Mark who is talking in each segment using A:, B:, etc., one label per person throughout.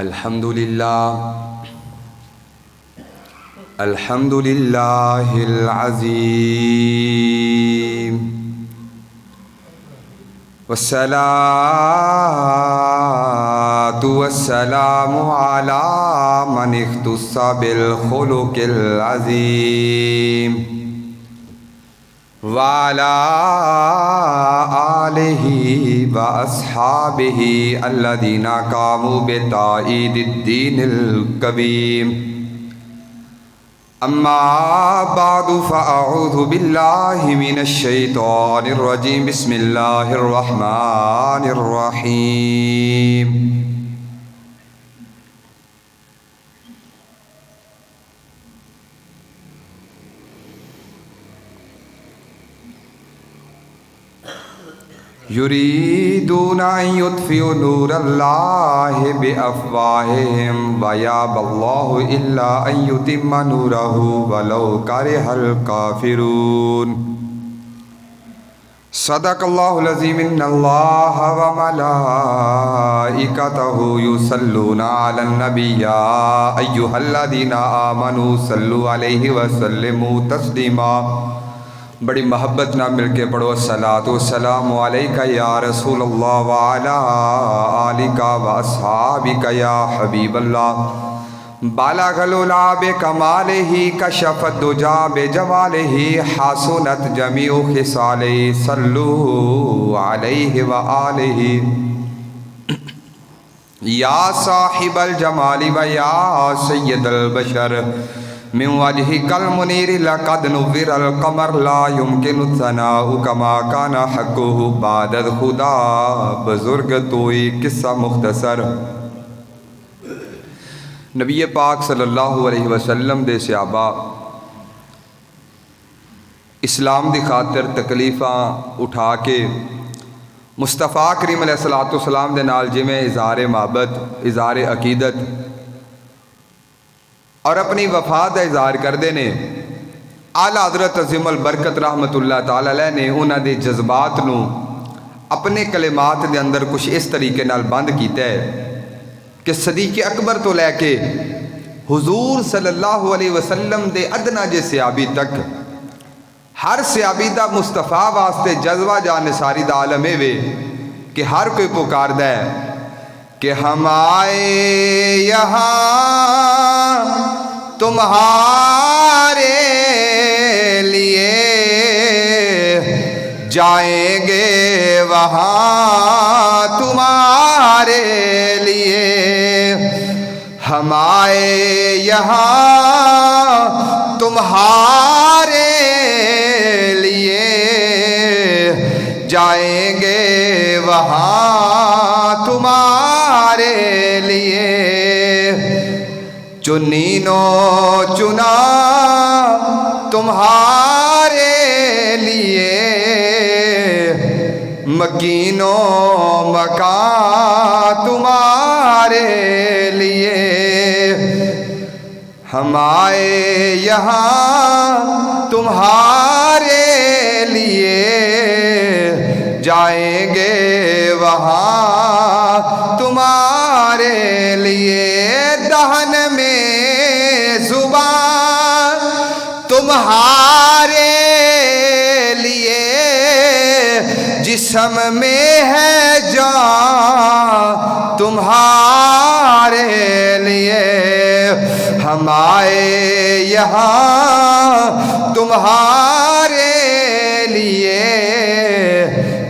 A: الحمد لله العظيم والصلاة والسلام على من اختص بالخلق العظيم وعلى آله وأصحابه الذين قاموا بتأييد الدين القويم أما بعد فأعوذ بالله من الشيطان الرجيم بسم الله الرحمن الرحيم يريدون أن يطفئوا نور الله بأفواههم ويأبى الله إلا أن يتم نوره ولو كره الكافرون صدق الله العظيم إن الله وملائكته يصلون على النبي يا أيها الذين آمنوا صلوا عليه وسلموا تسليما بڑی محبت نہ مل کے پڑھو الصلاۃ والسلام علیک یا رسول اللہ وعلی آلک واصحابک یا حبیب اللہ بالغ العلا بکمالہ کشف الدجی بجمالہ حسنت جمیع خصالہ صلوا علیہ وآلہ یا صاحب الجمال و یا سید البشر من وجهك المنير لقد نور القمر لا يمكن الثناء كما كان حقه بعد خدا بزرگ توئی قصہ مختصر نبی پاک صلی اللہ علیہ وسلم دے صحابہ اسلام دی خاطر تکلیفاں اٹھا کے مصطفیٰ کریم علیہ السلام دے نال جویں اظہار محبت اظہار عقیدت اور اپنی وفا دا اظہار کردے نے اعلیٰ حضرت عظیم البرکت رحمت اللہ تعالی علیہ نے انہاں دے جذبات نو اپنے کلمات دے اندر کچھ اس طریقے نال بند کیتا ہے کہ صدیق اکبر تو لے کے حضور صلی اللہ علیہ وسلم دے ادنا جے صحابی تک ہر صحابی دا مصطفیٰ واسطے جذبہ جان نثاری دا عالم وے کہ ہر کوئی پکاردا ہے کہ ہم آئے یہاں تمہارے لیے جائیں گے وہاں تمہارے لیے ہم آئے یہاں تمہارے لیے جائیں گے وہاں تمہارے لیے چنینو چنا تمہارے لیے مکینو مکان تمہارے لیے ہم آئے یہاں تمہارے لیے جائیں گے وہاں تمہارے لیے دہن میں زبان تمہارے لیے جسم میں ہے جان تمہارے لیے ہم آئے یہاں تمہارے لیے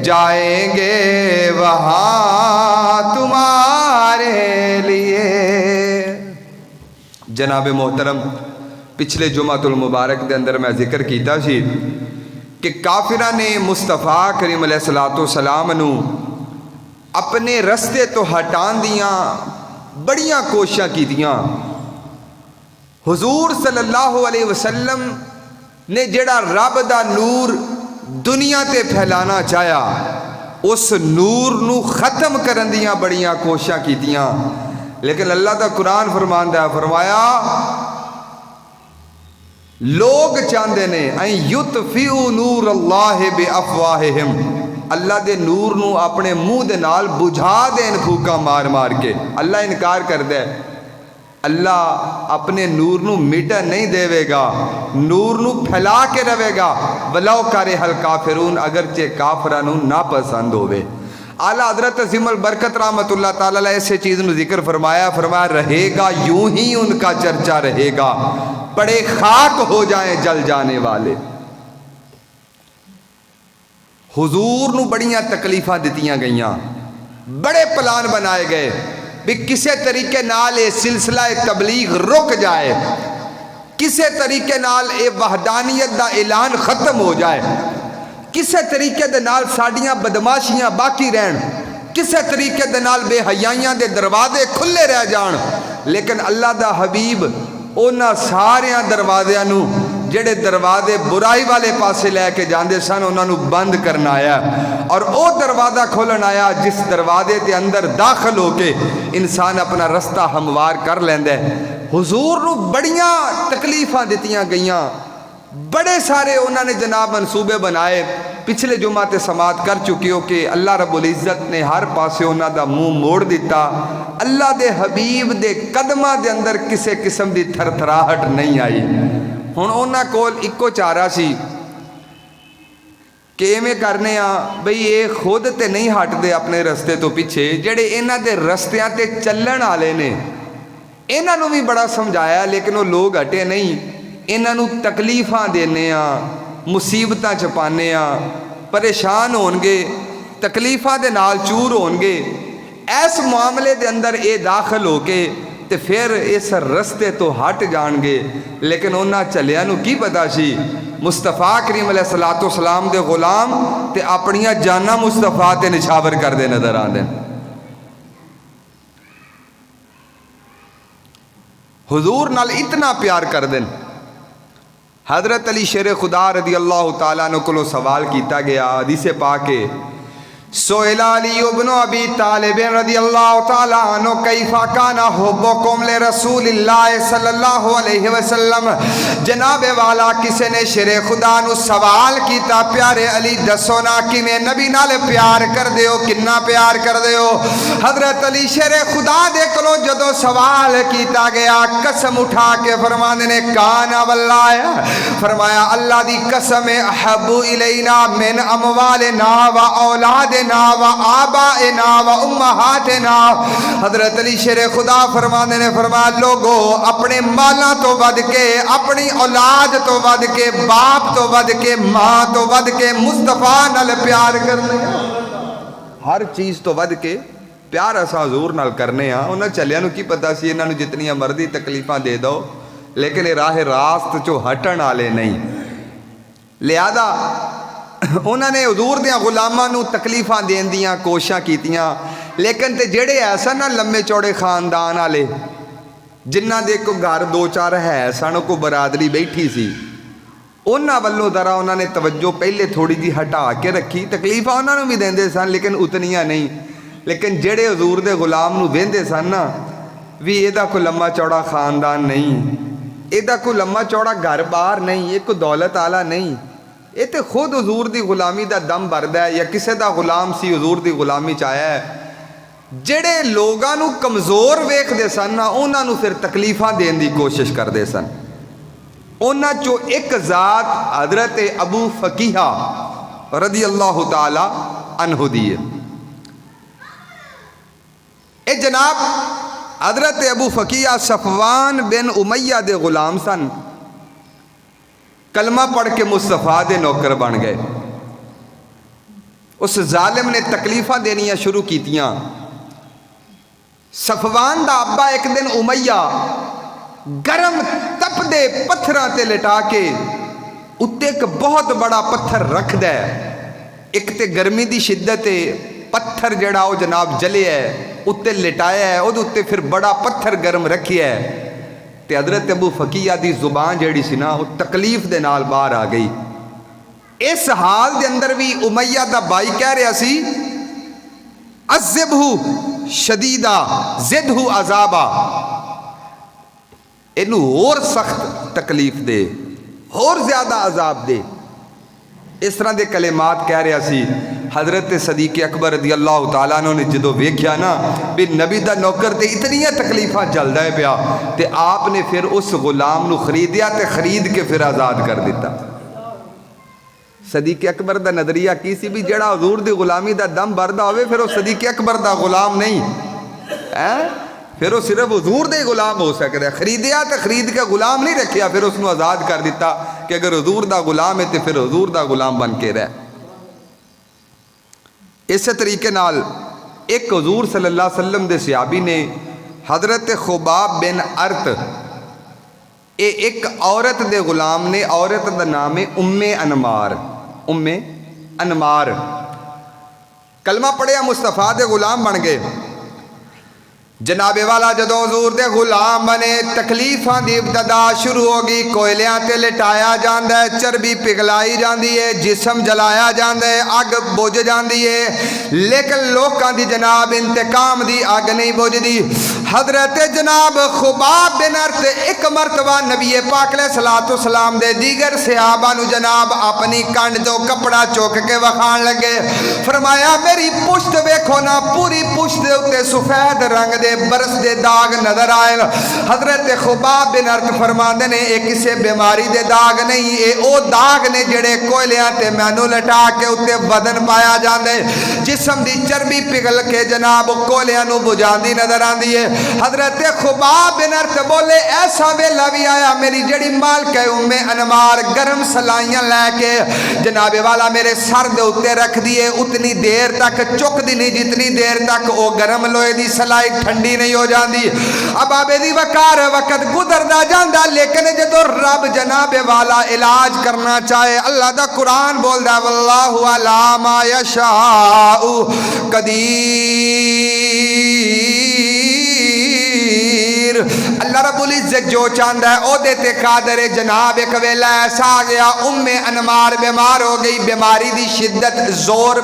A: جائیں گے وہاں تمہارے لیے۔ جناب محترم پچھلے جمعۃ المبارک دے اندر میں ذکر کیتا سی کہ کافرہ نے مصطفیٰ کریم علیہ السلام نو اپنے رستے تو ہٹان دیاں بڑیاں کوششاں کیتیاں۔ حضور صلی اللہ علیہ وسلم نے جڑا رب دا نور دنیا تے پھیلانا چاہیا اس نور نو ختم کرن دیاں بڑیاں کوششاں کیتیاں، لیکن اللہ دا قرآن فرماندہ ہے، فرمایا لوگ چاندے نے این یطفئوا نور اللہ بافواہہم، اللہ دے نور نو اپنے منہ دے نال بجھا دین پھوکا مار مار کے. اللہ انکار کردہ ہے. اللہ اپنے نور نو مٹا نہیں دے گا, نور نو پھیلا کے رہے گا. ولو کرہ الکافرون, اگرچہ کافرانو ناپسند ہوئے. اعلیٰ حضرت عظیم البرکت رحمت اللہ تعالیٰ ایسے چیز نو ذکر فرمایا رہے گا یوں ہی ان کا چرچا رہے گا, بڑے خاک ہو جائیں جل جانے والے. حضور نو بڑیاں تکلیفاں دتیاں گئیاں, بڑے پلان بنائے گئے بھی کسے طریقے نال یہ سلسلہ تبلیغ رک جائے, کسے طریقے نال یہ وحدانیت دا اعلان ختم ہو جائے, کسے طریقے دے نال ساڑیاں بدماشیاں باقی رہن, کسے طریقے دے نال بے حیائیاں دے دروازے کھلے رہ جان. لیکن اللہ دا حبیب اونا ساریاں دروازیاں نو جڑے دروازے برائی والے پاسے لے کے جاندے سن انہاں نو بند کرنا آیا, اور او دروازہ کھولن آیا جس دروازے دے اندر داخل ہو کے انسان اپنا رستہ ہموار کر لیندے. حضور نو بڑیاں تکلیفاں دتیاں گئیاں, بڑے سارے انہوں نے جناب منصوبے بنائے. پچھلے جمعہ تے سماعت کر چکی ہو کہ اللہ رب العزت نے ہر پاسے انہوں دا منہ موڑ دیتا. اللہ دے حبیب دے قدمہ دے اندر کسے قسم دی تھر تھراہٹ نہیں آئی. ہن انہاں کول اکو چارہ سی کہ ایمیں کرنے بھئی یہ خود تے نہیں ہٹ دے اپنے رستے تو پیچھے, جڑے انہاں دے رستیاں تے چلن آلے نے انہاں نو بھی بڑا سمجھایا لیکن وہ لوگ ہٹے نہیں. انہاں نو تکلیفاں دینے مصیبتاں چھپانے پریشان ہونگے, تکلیفاں دے نال چور ہونگے. ایس معاملے دے اندر اے داخل ہو کے تے پھر اس رستے تو ہٹ جان گے. لیکن انہاں چلیاں نو کی پتا سی مصطفیٰ کریم علیہ السلام دے غلام تے اپنیاں جانا مصطفیٰ تے نشاور کر دے نظر آن دیں. حضور نال اتنا پیار کر دیں. حضرت علی شیر خدا رضی اللہ تعالیٰ عنہ کو سوال کیتا گیا حدیث پاک سئل علی بن ابی طالب رضی اللہ تعالیٰ عنہ کیف کان حبکم لرسول اللہ صلی اللہ علیہ وسلم. جناب والا کسی نے شیر خدا نو سوال کیتا پیارے علی دسو نا کہ میں نبی نال پیار کر دیو, کنا پیار کر دیو. حضرت علی شیر خدا دے کلو جدو سوال کیتا گیا قسم اٹھا کے فرمانے نے کانا واللہ, فرمایا اللہ دی قسم احب الینا من اموالنا و اولادنا و آبائنا و امہاتنا. حضرت علی شیر خدا فرمانے نے فرمایا لوگو اپنے مالا تو ود کے, اپنی اولاد تو ود کے, باپ تو ود کے, ماں تو ود کے مصطفیٰ نال پیار کرنے, ہر چیز تو ود کے پیار اسا حضور نال کرنے. انہاں چلیاں نو کی پتا سی انہاں نو جتنی مرضی تکلیفاں دے دو لیکن یہ راہ راست چو ہٹن آلے نہیں. لہذا انہوں نے حضور دیاں غلاماں نو تکلیفاں دین دیاں کوششاں کیتیاں, لیکن تے جڑے ایسا نہ لمبے چوڑے خاندان آلے جنہ دے کو گھر دو چار ہے سانوں کو برادری بیٹھی سی, انہاں والوں ذرا انہوں نے توجہ پہلے تھوڑی جی ہٹا کے رکھی. تکلیفاں انہوں نے بھی دیندے سن لیکن اتنیاں نہیں. لیکن جڑے حضور دے غلام نو دیندے سن نا بھی ایدہ کو لمبا چوڑا خاندان نہیں, ایدہ کو لمبا چوڑا گھر بار نہیں, یہ کو دولت آلہ نہیں, یہ تے خود حضور دی غلامی دا دم بردہ ہے یا کسے دا غلام سی حضور دی غلامی چاہیا ہے. جڑے لوگاں نو کمزور ویکھ دے سن نا انہاں نو پھر تکلیفاں دین دی کوشش کر دے سن. انہاں چو ایک ذات حضرت ابو فقیہ رضی اللہ تعالی عنہ دیئے. اے جناب حضرت ابو فقیہ صفوان بن امیہ دے غلام سن, کلمہ پڑھ کے مصطفیٰ دے نوکر بن گئے. اس ظالم نے تکلیفہ دینیاں شروع کیتیاں. صفوان دا ابا ایک دن امیہ گرم تپ دے پتھراں تے لٹا کے اتے ایک بہت بڑا پتھر رکھ دے, ایک تے گرمی دی شدت پتھر جڑا وہ جناب جلے ہے اتے لٹایا ہے, وہ اتے پھر بڑا پتھر گرم رکھیا ہے. تے حضرت ابو فقیہ دی زبان جیڑی سی نا وہ تکلیف دے نال باہر آ گئی. اس حال دے اندر بھی امیہ دا بائی کہہ رہا سی عذبہو شدیدہ زدہو عذابہ, انہوں اور سخت تکلیف دے, اور زیادہ عذاب دے. اس طرح دے کلمات کہہ رہا سی. حضرت صدیق اکبر رضی اللہ تعالیٰ عنہ نے جدو ویکھیا نا بھی نبی دا نوکر تے اتنی تکلیفاں چلدا ہے پیا تے آپ نے پھر اس غلام نو خریدیا تے خرید کے پھر آزاد کر دیتا۔ صدیق اکبر دا نظریہ کی سی بھی جڑا حضور دی غلامی دا دم بردہ ہوئے پھر وہ صدیق اکبر دا غلام نہیں، پھر وہ صرف حضور دے غلام ہو سکتا ہے۔ خریدیا تو خرید کے غلام نہیں رکھیا، پھر اس نے آزاد کر دیتا کہ اگر حضور دا غلام ہے تو پھر حضور دا غلام بن کے رہ۔ اس طریقے نال ایک حضور صلی اللہ علیہ وسلم دے صحابی نے حضرت خباب بن ارت، ایک عورت دے غلام نے، عورت دا نام ہے انمار، انمار کلمہ پڑھیا مصطفیٰ دے غلام بن گئے۔ جناب والا جدو حضور دے غلام بنے تکلیفاں دی ابتدا شروع ہوگی، کوئلیاں تے لٹایا جاندہ ہے، چربی پگھلائی جاندی ہے، جسم جلایا جاندہ ہے، اگ بوجھ جاندی ہے، لیکن لوکاں دی جناب انتقام دی اگ نہیں بوجھ دی۔ حضرت جناب خباب بن ارت ایک مرتبہ نبی پاک علیہ السلام دے دیگر صحابہ نو جناب اپنی کنڈ تو کپڑا چوک کے وکھان لگے، فرمایا میری پشت ویکھو نا، پوری پشت دے اتے سفید رنگ دے برس دے داغ نظر آئے۔ حضرت خباب بن ارت فرماندے نے اے کسے بیماری دے داغ نہیں، اے او داغ نے جڑے کوئلیاں تے مینو لٹا کے اتے بدن پایا جاندے، جسم دی چربی پگھل کے جناب کوئلیاں نو بجاندی نظر آندی ہے۔ حضرت خباب بن ارت بولے ایسا ویلا بھی آیا میری جڑی مالک ہے انمار گرم سلائیاں لے کے جناب والا میرے سر دے اتے رکھ دیے، اتنی دیر تک چک دی نہیں جتنی دیر تک او گرم لوہے دی سلائی ٹھنڈی نہیں ہو جاندی۔ اب آبے دی وقار وقت گزر دا جاندہ، لیکن جدو رب جناب والا علاج کرنا چاہے اللہ دا قرآن بول دا واللہ علی ما یشاء قدیر، اللہ رب العزت جو چاندہ ہے او دیتے قادر۔ جناب ایک ویلہ ایسا آ گیا انمار بیمار ہو گئی، بیماری دی شدت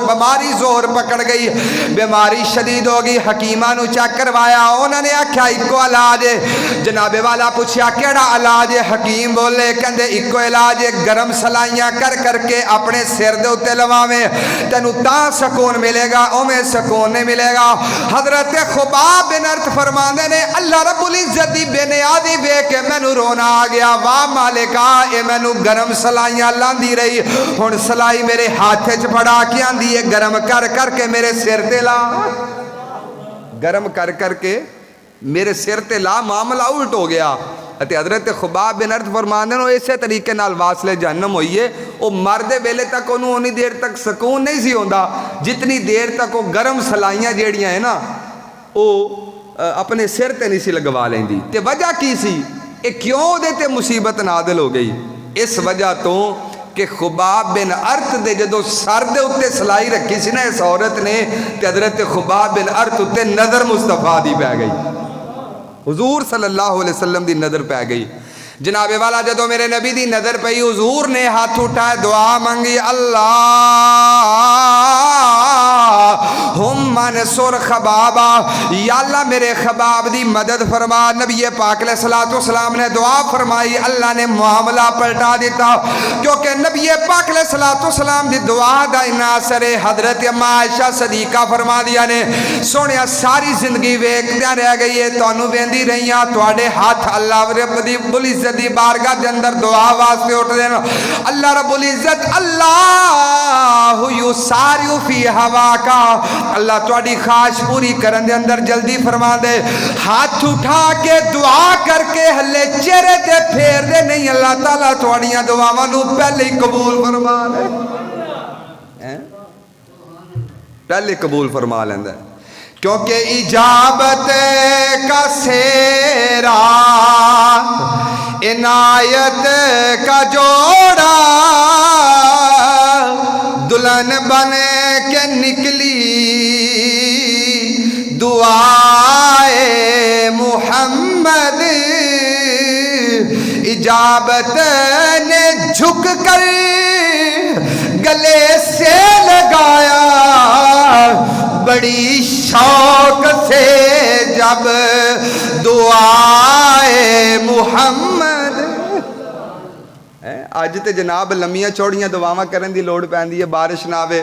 A: بیماری زور پکڑ گئی، بیماری شدید ہو گئی، حکیمہ نو چیک کروایا، انہوں نے آکھیا اکو علاج ہے۔ جناب والا پوچھیا کیڑا علاج ہے؟ حکیم بولے کہندے اکو علاج ہے، گرم سلائیاں کر کر کے اپنے سر دے اتے لواویں، تینو تاں سکون ملے گا، اویں سکون نہیں ملے گا۔ حضرت خباب بن ارت فرماندے نے اللہ رب العزت دی بے نیازی وے کے مینو رونا آ گیا، واہ مالکا اے مینو گرم سلائیاں لاندی رہی، ہن سلائی میرے ہاتھ چ پڑا کے آندی ہے گرم کر کر کے میرے سر تے لا، گرم کر کر کے میرے سر تے لا، معاملہ الٹ ہو گیا۔ حضرت خباب بن ارت فرماندے نے اسی طریقے نال واصل جہنم ہوئی ہے، وہ مردے ویلے تک انہوں انی دیر تک سکون نہیں سی ہوندا جتنی دیر تک وہ گرم سلائیاں جیڑیاں ہیں نا وہ اپنے سر تے نہیں سی لگوا لیندی۔ تے وجہ کی سی اے کیوں دے تے مصیبت نازل ہو گئی؟ اس وجہ تو کہ خباب بن ارت دے جدو سر دے اتے سلائی رکھی سی نا اس عورت نے، تے حضرت خباب بن ارت اتے نظر مصطفیٰ دی پہ گئی، حضور صلی اللہ علیہ وسلم دی نظر پہ گئی۔ جناب والا جدو میرے نبی دی نظر پئی، حضور نے ہاتھ اٹھائے دعا مانگی، اللہ منصور خبابا، یا اللہ میرے خباب دی مدد فرما۔ نبی پاک علیہ السلام نے دعا فرمائی، اللہ نے معاملہ پلٹا دیتا، کیونکہ نبی پاک علیہ السلام دی دعا دا اثر حضرت اما عائشہ صدیقہ فرما دیا نے سونیا ساری زندگی ویکھدیاں رہ گئی ہے، تانوں ویندی رہیاں، تواڈے ہاتھ اللہ رب دی العزت دی بارگاہ دے اندر دعا واسطے اٹھ دینا۔ اللہ رب العزت اللہ یسارع فی ہوا کا، اللہ تواڈی خواہش پوری کرن دے اندر جلدی فرما دے۔ ہاتھ اٹھا کے دعا کر کے ہلے چہرے تے پھیر دے نہیں، اللہ تعالیٰ تواڈیاں دعاواں نو پہلے ہی قبول فرما دے، پہلے قبول فرما لیندا ہے، کیونکہ اجابت کا سیرا عنایت کا جوڑا دلہن بن کے نکلی دعائے محمد، اجابت نے جھک کر گلے سے لگایا بڑی شوق سے جب دعائے محمد۔ آج تے جناب لمیاں چوڑیاں دعاواں کرن دی لوڑ پیندی ہے، بارش نہ آوے،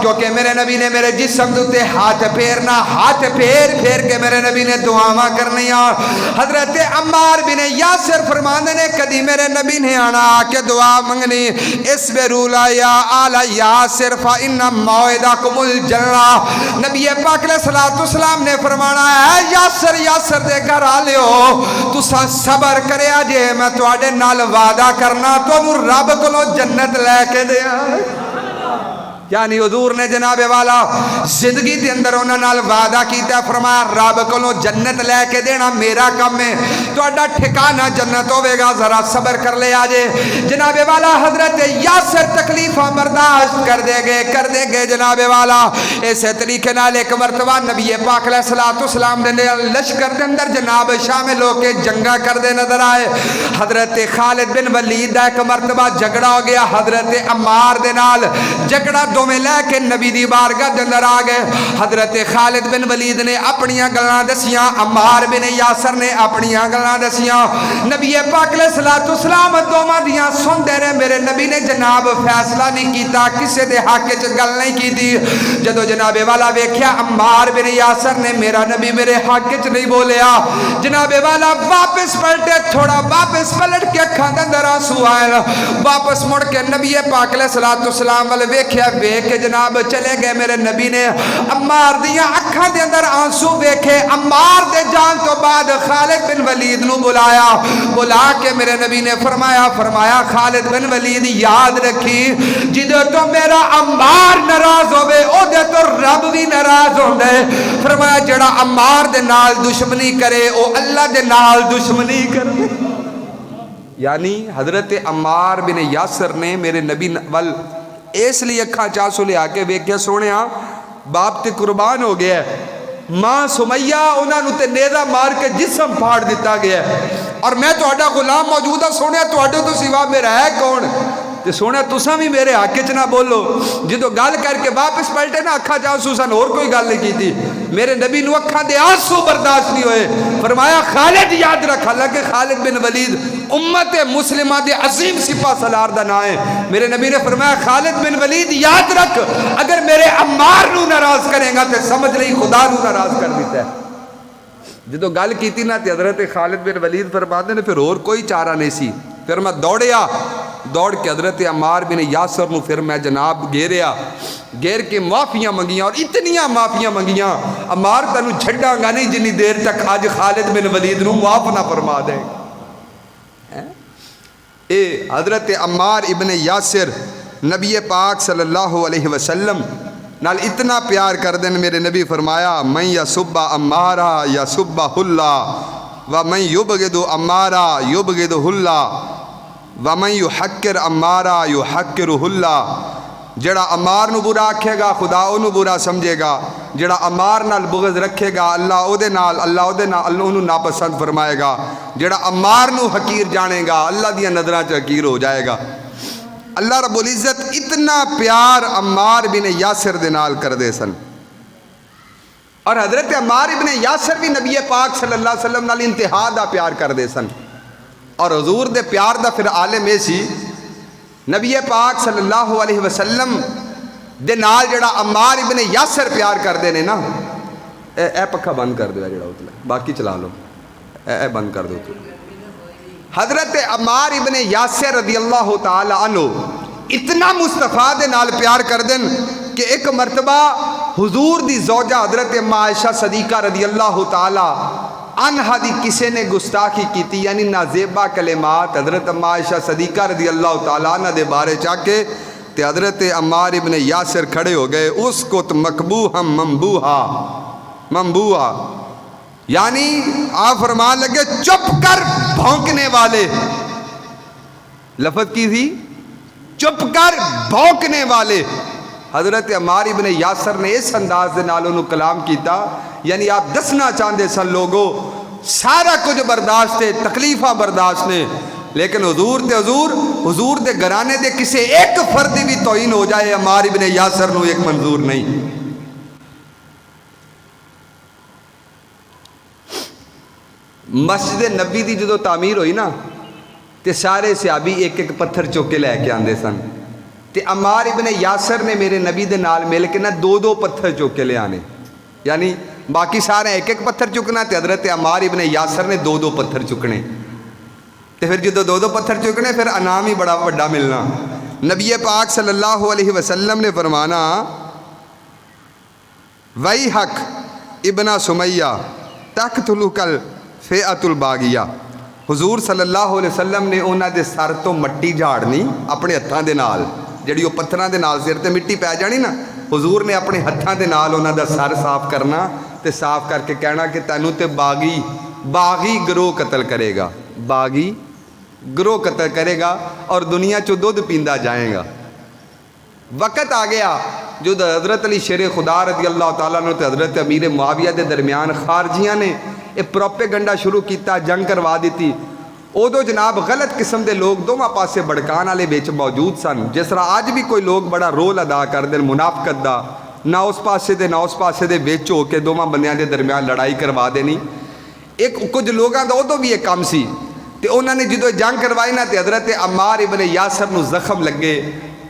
A: کیونکہ میرے نبی نے میرے جسم دے ہاتھ پھیرنا، ہاتھ پھیر پھیر کے میرے نبی نے دعاواں کرنیاں۔ حضرت عمار بن یاسر فرماندے نے کدی میرے نبی نے آنا کہ دعا منگنی، اصبروا یا آل یاسر فإن موعدکم الجنہ۔ نبی پاک علیہ الصلوۃ والسلام نے فرمانا ہے یاسر، یاسر دے گھر آلیو تساں صبر کریا جے میں تواڈے نال وعدہ کرنا تانوں رب کولوں جنت لے کے دیاں۔ یعنی حضور نے جناب والا زندگی دے اندر انہاں نال وعدہ کیتا، فرمایا رب کولوں جنت لے کے دینا میرا کم ہے، تہاڈا ٹھکانہ جنت ہوے گا، ذرا صبر کر لے آجے۔ جناب والا حضرت یاسر تکلیفاں برداشت کر دے گئے جناب والا۔ اسی طریقے نال ایک مرتبہ نبی پاک علیہ الصلوۃ والسلام نے لشکر دے اندر جناب شامل ہو کے جنگا کردے نظر آئے۔ حضرت خالد بن ولید دا ایک مرتبہ جھگڑا ہو گیا حضرت عمار دے نال، جھگڑا میں لے کے نبی دی بارگاہ دے اندر آ گئے۔ حضرت خالد بن ولید نے اپنیاں گلاں دسیاں، عمار بن یاسر نے اپنیاں گلاں دسیاں۔ نبی پاک علیہ الصلوۃ والسلام دوواں دیاں سندے رہے، میرے نبی نے جناب فیصلہ نہیں کیتا، کسے دے حق وچ گل نہیں کیتی۔ جدو جناب والا ویکھیا عمار بن یاسر نے میرا نبی میرے حق وچ نہیں بولیا، جناب والا واپس پلٹے، تھوڑا واپس پلٹ کے اکھاں دے اندر آنسو آئے، واپس مڑ کے نبی پاک علیہ الصلوۃ والسلام ول ویکھیا کہ جناب چلے گئے۔ میرے نبی نے عمار دیاں اکھاں دے اندر آنسو ویکھے، عمار دے جان تو بعد خالد بن ولید نو بلایا، بلا کے میرے نبی نے فرمایا خالد بن ولید یاد رکھی جدو تو میرا عمار ناراض ہوئے او دے تو رب بھی ناراض ہوندے۔ فرمایا جڑا عمار دے نال دشمنی کرے او اللہ دے نال دشمنی کرے۔ یعنی حضرت عمار بن یاسر نے میرے نبی وال اس لیے اکھاں چاسو لے آکے ویکھیا سونیا باپ تے قربان ہو گیا ہے، ماں سمیہ انہاں نو تے نیزہ مار کے جسم پھاڑ دیتا گیا ہے، اور میں تہاڈا غلام موجودہ سونیا تہاڈے تو سوا میرا ہے کون؟ تے سونا تساں بھی میرے حق وچ نہ بولو۔ جدو گل کر کے واپس پلٹے نا اکھاں چاسو سن، اور کوئی گل نہیں کیتی۔ میرے نبی نو اکھاں دے آنسو برداشت نہیں ہوئے، فرمایا خالد یاد رکھ، حالانکہ خالد بن ولید امت مسلمہ دے عظیم سپاہ سالار دا نام ہے۔ میرے نبی نے فرمایا خالد بن ولید یاد رکھ اگر میرے عمار نو ناراض کرے گا تے سمجھ لئی خدا نو ناراض کر دیتا ہے۔ جدو گل کیتی نا تے حضرت خالد بن ولید فرماتے نے پھر اور کوئی چارہ نہیں سی، پھر میں دوڑ کے حضرت عمار بن یاسر نو پھر میں جناب گیر کے معافیاں منگیاں، اور اتنیاں معافیاں منگیاں عمار تینوں چھڈاں گا نہیں جنی دیر تک آج خالد بن ولید نو معاف نہ فرما دے۔ اے حضرت عمار ابن یاسر نبی پاک صلی اللہ علیہ وسلم نال اتنا پیار کر دیں، میرے نبی فرمایا من یسب عمارا یسبہ اللہ ومن یبغض عمارا یبغضہ اللہ ومن یحقر عمارا یحقرہ اللہ۔ جڑا عمار نو برا آکھے گا خدا انہوں برا سمجھے گا، جڑا عمار نال بغض رکھے گا اللہ او دے نال انہوں ناپسند فرمائے گا، جڑا عمار نو حقیر جانے گا اللہ دیا نظرہ چ حقیر ہو جائے گا۔ اللہ رب العزت اتنا پیار عمار بن یاسر دے نال کر دے سن، اور حضرت عمار بن یاسر بھی نبی پاک صلی اللہ علیہ وسلم نال انتہا دا پیار کر دے سن، اور حضور دے پیار دا پھر عالم اے سی نبی پاک صلی اللہ علیہ وسلم دے نال جڑا عمار ابن یاسر پیار کر دے نے نا، اے پکھا بند کر دو جڑا اتلا، باقی چلا لو، اے بند کر دو۔ حضرت عمار ابن یاسر رضی اللہ تعالی عنہ اتنا مصطفیٰ دے نال پیار کر دیں کہ ایک مرتبہ حضور دی زوجہ حضرت عائشہ صدیقہ رضی اللہ تعالی عنہا دی کسے نے گستاخی کیتی، یعنی نازیبہ کلمات حضرت عائشہ صدیقہ رضی اللہ تعالیٰ عنہ دے بارے چاکے تے حضرت عمار ابن یاسر کھڑے ہو گئے، اس کو تو مقبوحا ممبوحا، یعنی آپ فرمان لگے چپ کر بھونکنے والے، لفظ کی تھی چپ کر بھونکنے والے۔ حضرت عمار ابن یاسر نے اس انداز دے نال انہوں کلام کیتا، یعنی آپ دسنا چاہتے سن لوگوں سارا کچھ برداشت ہے، تکلیفہ برداشت نے، لیکن حضور دے گھرانے دے کسے ایک فردی بھی توہین ہو جائے عمار ابن یاسر نو ایک منظور نہیں۔ مسجد نبی دی جدو تعمیر ہوئی نا تے سارے صحابی ایک ایک پتھر چوک کے لے کے آندے سن، تے عمار ابن یاسر نے میرے نبی دے نال مل کے نا 2 پتھر چک کے لے آنے، یعنی باقی سارے ایک پتھر چکنا، تے حضرت عمار ابن یاسر نے 2 پتھر چکنے، تے پھر جدو 2 پتھر چکنے پھر انعام ہی بڑا بڑا ملنا۔ نبی پاک صلی اللہ علیہ وسلم نے فرمانا وَيْحَكَ ابن سمیہ تقتلک الفئۃ الباغیہ، حضور صلی اللہ علیہ وسلم نے انہاں دے سر تو مٹی جھاڑنی اپنے ہتھاں دے نال، جڑی وہ پتھراں دے نال سر تے مٹی پی جانی نا، حضور نے اپنے ہتھاں دے نال انہاں دا سر صاف کرنا تے صاف کر کے کہنا کہ تینوں تے باغی گروہ قتل کرے گا، باغی گروہ قتل کرے گا اور دنیا چو دودھ پیندا جائے گا۔ وقت آ گیا جو حضرت علی شیر خدا رضی اللہ تعالیٰ عنہ تے حضرت امیر معاویہ دے درمیان خارجیاں نے یہ پروپیگنڈا شروع کیتا، جنگ کروا دیتی۔ ادو جناب غلط قسم دے لوگ دونوں پاسے بڑکان والے وچ موجود سن، جس طرح اج بھی کوئی لوگ بڑا رول ادا کر دین منافقت دا، نہ اس پاسے دے نہ اس پاسے دے وچ ہو کے دونوں بندیاں دے درمیان لڑائی کروا دینی۔ ایک کچھ لوگاں دا ادو بھی ایک کام سی، تے انہوں نے جدو جنگ کروائی نا تے حضرت عمار ابن یاسر نو زخم لگے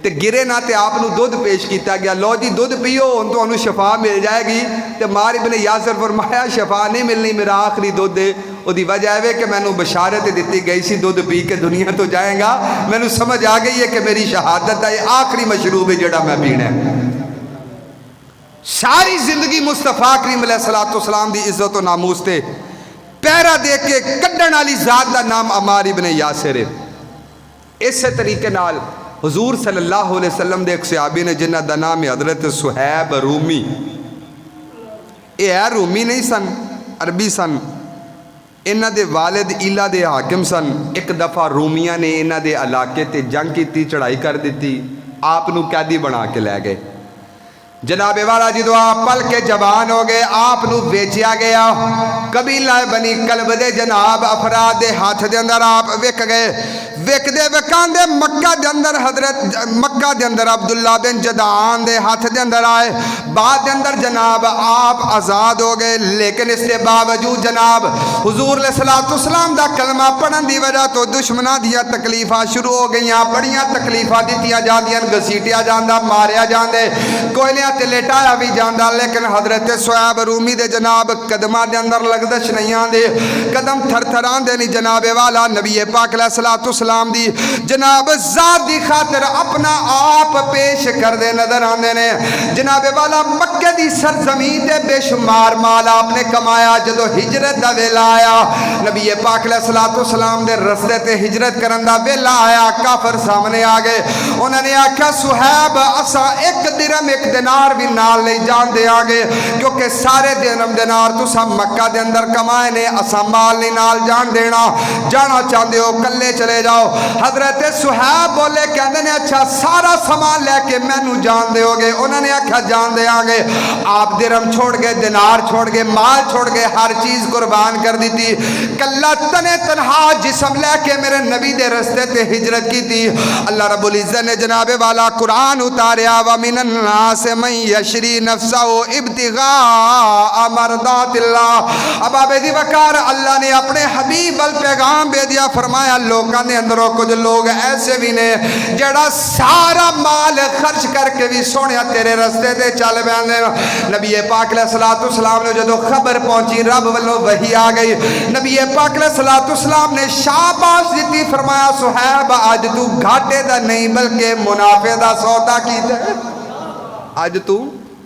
A: تے گرے نہ تے آپ نو دودھ پیش کیتا گیا، لو جی دودھ پیو ان تو انہوں شفا مل جائے گی، تے عمار ابن یاسر فرمایا شفا نہیں ملنی، میرا آخری دودھ ہے۔ وہ دی وجہ ہے کہ میں نو بشارت دیتی گئی سی دودھ پی کے دنیا تو جائیں گا، میں نو سمجھ آ گئی ہے کہ میری شہادت ہے آخری مشروب ہے جڑا میں پینا ہے۔ ساری زندگی مصطفیٰ کریم علیہ السلام دی عزت و ناموس تے پیرا دے کے کڈن والی ذات دا نام عمار ابن یاسر ہے۔ اس طریقے نال حضور صلی اللہ علیہ وسلم دے ایک صحابی نے جنہ دا نام ہے حضرت صہیب رومی، اے ہے رومی نہیں سن، عربی سن، انہ دے والد عیلہ دے حاکم سن۔ ایک دفعہ رومیاں نے انہ دے علاقے تے جنگ کی چڑھائی کر دیتی، آپ نو قیدی بنا کے لے گئے۔ جناب والا جدو آپ پل کے جوان ہو گئے آپ نو بیچیا گیا، قبیلہ بنی کلب دے جناب افراد دے ہاتھ دے اندر آپ وک گئے، وک دے وکان دے مکہ دے اندر حضرت مکہ دے اندر عبداللہ بن جدعان دے ہاتھ دے اندر آئے، بعد دے اندر جناب آپ آزاد ہو گئے۔ لیکن اس کے باوجود جناب حضور علیہ السلام دا کلمہ پڑھن دی وجہ تو دشمنہ دیا تکلیفہ شروع ہو گئیاں، بڑیاں تکلیفہ دیتیا جاندیاں، گسیٹیا جاندہ، ماریا جاندے، کوئلیاں تے لیٹایا بھی جاندہ۔ لیکن حضرت صہیب رومی دے جناب قدمہ دے اندر لگدش نہیں آندے، قدم تھر تھران دے نہیں جناب والا نبی پاک علیہ السلام دی جناب ذات دی خاطر اپنا آپ پیش کر دے نظر آندے نے۔ جناب والا مکہ دی سرزمین دے بے شمار مال آپ نے کمایا، جدو ہجرت دا ویلا آیا نبی پاک علیہ السلام دے رستے تے ہجرت کرن دا ویلا آیا، کافر سامنے آگئے، انہوں نے آکھا صہیب اسا ایک درم ایک دینار بھی نال نہیں جان دے آگے، کیونکہ سارے درم دینار تو سب مکہ دے اندر کمائے نے، اسا مال نہیں نال جان دینا، جانا چاہتے ہو کلے چلے جاؤ۔ حضرت صہیب بولے کہندے نے اچھا سارا سامان لے کے میں نو جان دے ہوگے، انہوں نے آکھا جان دے آگے۔ آپ درم چھوڑ گئے، دینار چھوڑ گئے، مال چھوڑ گئے، ہر چیز قربان کر دی تھی، کلہ تنے تنہا جسم لے کے میرے نبی دے رستے تے ہجرت کی تھی۔ اللہ رب العزت نے جناب والا قرآن اتاریا، وَمِنَ النَّاسِ مَن يَشْرِي نَفْسَهُ ابْتِغَاءَ مَرْضَاتِ اللَّهِ۔ اب آپ دی وقار اللہ نے اپنے حبیب الپیغام بے دیا، فرمایا لوگاں نے اندروں کچھ لوگ ایسے بھی نے جڑا سارا مال خرچ کر کے بھی سونیا تیرے رستے تے چل بیاندے۔ نبی پاک علیہ السلام نے جدو خبر پہنچی رب والوں وحی آ گئی، نبی پاک علیہ السلام نے شاباش دیتی، فرمایا صہیب آج تو گھاٹے دا نہیں بلکہ منافع دا سودا کیتا ہے، آج تو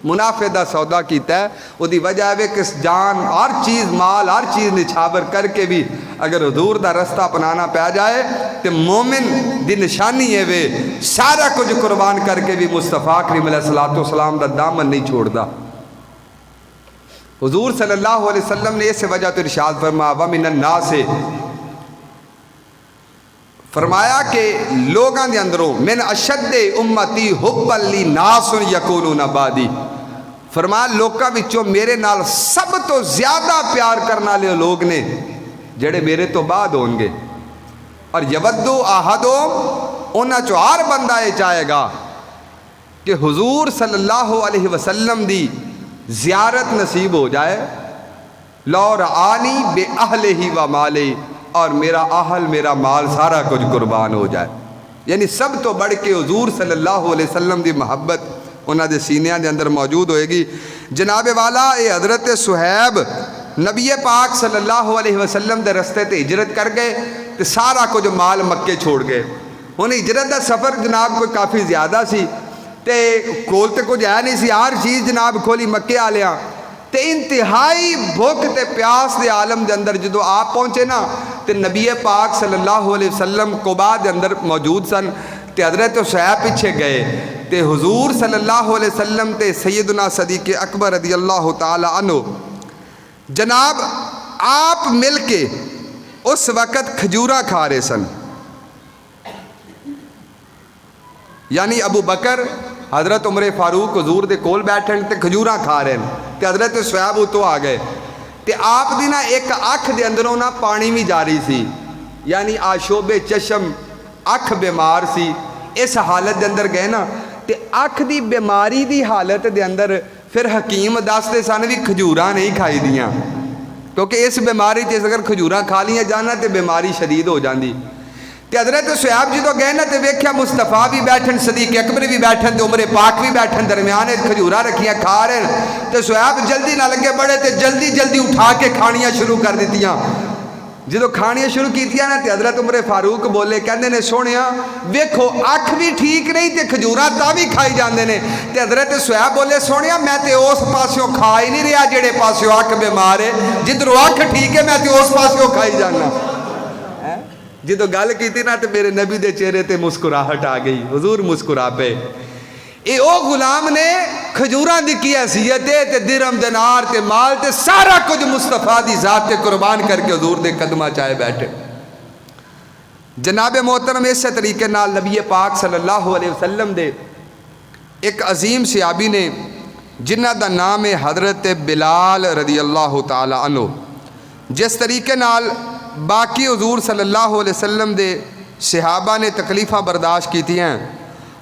A: منافع دا سودا کیتا ہے۔ وہ دی وجہ ہے کہ جان ہر چیز مال ہر چیز نچھاور کر کے بھی اگر حضور دا رستہ اپنانا پہ جائے تو مومن دی نشانی ہے وے سارا کچھ قربان کر کے بھی مصطفیٰ کریم علیہ السلام دا دامن نہیں چھوڑ دا۔ حضور صلی اللہ علیہ وسلم نے اس وجہ تو ارشاد فرمایا وَمِنَ النَّاسِ، فرمایا کہ لوگاں دے اندروں من اشد امتی حبا لی ناس یکونون بعدی، فرمایا لوکاں وچوں میرے نال سب تو زیادہ پیار کرنا لے لوگ نے جڑے میرے تو بعد ہون گے، اور یودو آہدو انہاں چو ہر بندہ یہ چاہے گا کہ حضور صلی اللہ علیہ وسلم دی زیارت نصیب ہو جائے، لو رعانی بے اہلہ و مالہ، اور میرا اہل میرا مال سارا کچھ قربان ہو جائے۔ یعنی سب تو بڑھ کے حضور صلی اللہ علیہ وسلم دی محبت انہاں دے سینیاں دے اندر موجود ہوئے گی۔ جناب والا اے حضرت صہیب نبی پاک صلی اللہ علیہ وسلم دے رستے تے ہجرت کر گئے تے سارا کچھ مال مکے چھوڑ گئے۔ ہن ہجرت دا سفر جناب کوئی کافی زیادہ سی تے کول تے کچھ ہے نہیں سی، ہر چیز جناب کھولی مکے آلیاں تے انتہائی بھوک تے پیاس دے عالم دے اندر جدو آپ پہنچے نا تے نبی پاک صلی اللہ علیہ وسلم قباء دے اندر موجود سن تے حضرت صہیب پیچھے گئے تے حضور صلی اللہ علیہ وسلم تے سیدنا صدیق اکبر رضی اللہ تعالی عنہ جناب آپ مل کے اس وقت کھجوراں کھا رہے سن، یعنی ابو بکر حضرت عمر فاروق حضور دے کول بیٹھن تے کھجوراں کھا رہے ہیں تے حضرت صہیب اتوں آ گئے تے آپ دی نا ایک اکھ دے اندروں نا پانی بھی جاری سی، یعنی آشوب چشم اکھ بیمار سی۔ اس حالت دے اندر گئے نا تے اکھ دی بیماری دی حالت دے اندر پھر حکیم دستے سن بھی کھجوراں نہیں کھائی دیاں، کیونکہ اس بیماری تے اگر کھجوراں کھا لیاں جانا تے بیماری شدید ہو جاندی۔ تے حضرت صہیب جدو گئے نا تے ویکھیا مصطفیٰ بھی بیٹھن، صدیق اکبر بھی بیٹھن تے عمر پاک بھی بیٹھن، درمیان کھجوراں رکھیاں کھا رہے ہیں تے صہیب جلدی نہ لگے بڑے تے جلدی جلدی اٹھا کے کھانیاں شروع کر دیتیاں۔ جدو کھانیاں شروع کیتیاں نا تے حضرت عمر فاروق بولے کہندے نے سونیا ویکھو اکھ بھی ٹھیک نہیں تے کھجوراں تا بھی کھائی جاندے نے۔ تے حضرت صہیب بولے سونیا میں تے اس پاسوں کھا ہی نہیں رہا جڑے پاسوں اکھ بیمار ہے، جدھروں اکھ ٹھیک ہے میں تے اس پاسوں کھائی جانا۔ جدو گل کیتی نا تے میرے نبی دے چہرے تے مسکراہٹ آ گئی، حضور مسکرا پے۔ اے او غلام نے کھجوراں دی کی حیثیت تے درہم دینار تے مال تے سارا کچھ مصطفیٰ دی ذات تے قربان کر کے حضور دے قدمہ چاہے بیٹھے۔ جناب محترم اس طریقے نال نبی پاک صلی اللہ علیہ وسلم دے ایک عظیم صحابی نے جنہ دا نام ہے حضرت بلال رضی اللہ تعالی عنہ، جس طریقے نال باقی حضور صلی اللہ علیہ وسلم دے صحابہ نے تکلیفاں برداشت کیتی ہیں،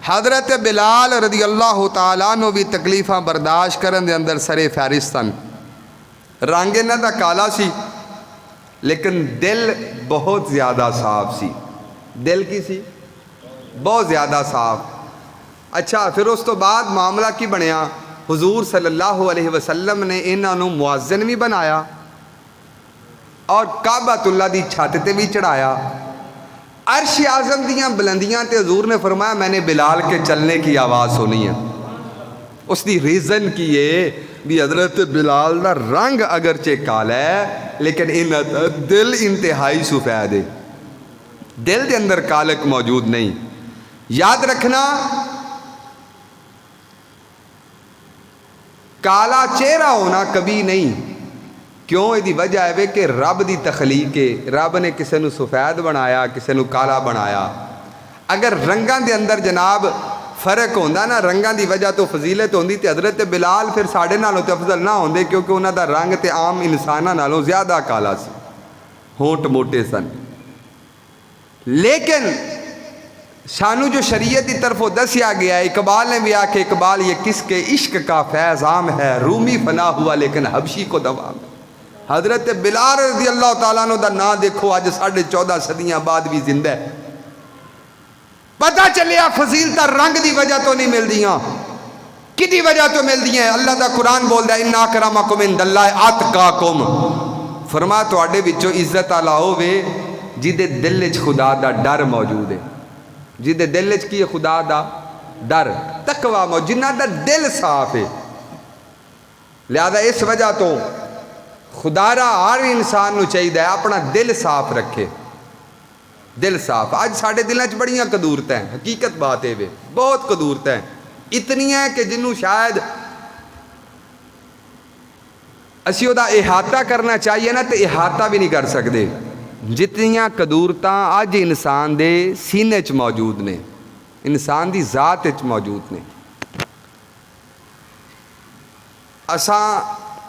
A: حضرت بلال رضی اللہ تعالیٰ عنہ بھی تکلیفاں برداشت کرن دے اندر سرے فہرستن۔ رنگ انہاں دا کالا سی لیکن دل بہت زیادہ صاف سی۔ دل کی سی؟ بہت زیادہ صاف۔ اچھا پھر اس تو بعد معاملہ کی بنیا، حضور صلی اللہ علیہ وسلم نے انہاں نوں مؤذن بھی بنایا اور کعبۃ اللہ دی چھت تے بھی چڑھایا۔ عرش اعظم دیاں بلندیاں تے حضور نے فرمایا میں نے بلال کے چلنے کی آواز سنی ہے۔ اس دی ریزن کی ہے بھی حضرت بلال دا رنگ اگرچہ کالا ہے لیکن انہاں دا دل انتہائی سفید ہے، دل دے اندر کالک موجود نہیں۔ یاد رکھنا کالا چہرہ ہونا کبھی نہیں، کیوں؟ یہ وجہ ہے کہ رب دی تخلیق ہے، رب نے کسے نو سفید بنایا کسے نو کالا بنایا۔ اگر رنگاں دے اندر جناب فرق ہوندا نا، رنگاں دی وجہ تو فضیلت ہوندی تے حضرت بلال پھر ساڑھے نالوں تے افضل نہ ہوندے، کیونکہ انہاں دا رنگ تے عام انساناں نالوں زیادہ کالا سی، ہونٹ موٹے سن۔ لیکن سانو جو شریعت کی طرف دسیا گیا ہے، اقبال نے بھی آکھے اقبال یہ کس کے عشق کا فیض عام ہے، رومی فنا ہوا لیکن حبشی کو دوام ہے۔ حضرت بلال رضی اللہ تعالیٰ عنہ دا نا دیکھو آج 14.5 صدیاں بعد بھی زندہ ہے۔ پتہ چلیا فضیلتہ رنگ دی وجہ تو نہیں مل دیاں، کدی وجہ تو مل دیاں؟ اللہ دا قرآن بول دا اِنَّ أَكْرَمَكُمْ عِندَ اللَّهِ أَتْقَاكُمْ، فرما تواڈے وچوں عزت والا ہوے جدے دل وچ خدا دا ڈر موجود ہے، جدے دل وچ کی خدا دا ڈر تقوی موجود، جنہاں دا دل صاف ہے۔ لہذا اس وجہ تو خدا را ہر انسان نو چاہیے اپنا دل صاف رکھے، دل صاف۔ آج ساڑھے دلیں چ بڑیاں قدورتیں ہیں، حقیقت بات ہے بہت قدورتیں ہیں، اتنی ہیں کہ جنہوں شاید اسی دا احاطہ کرنا چاہیے نا تو احاطہ بھی نہیں کر سکتے، جتنیاں قدورتاں آج انسان دے سینے چ موجود نے، انسان دی ذات چ موجود نے۔ اساں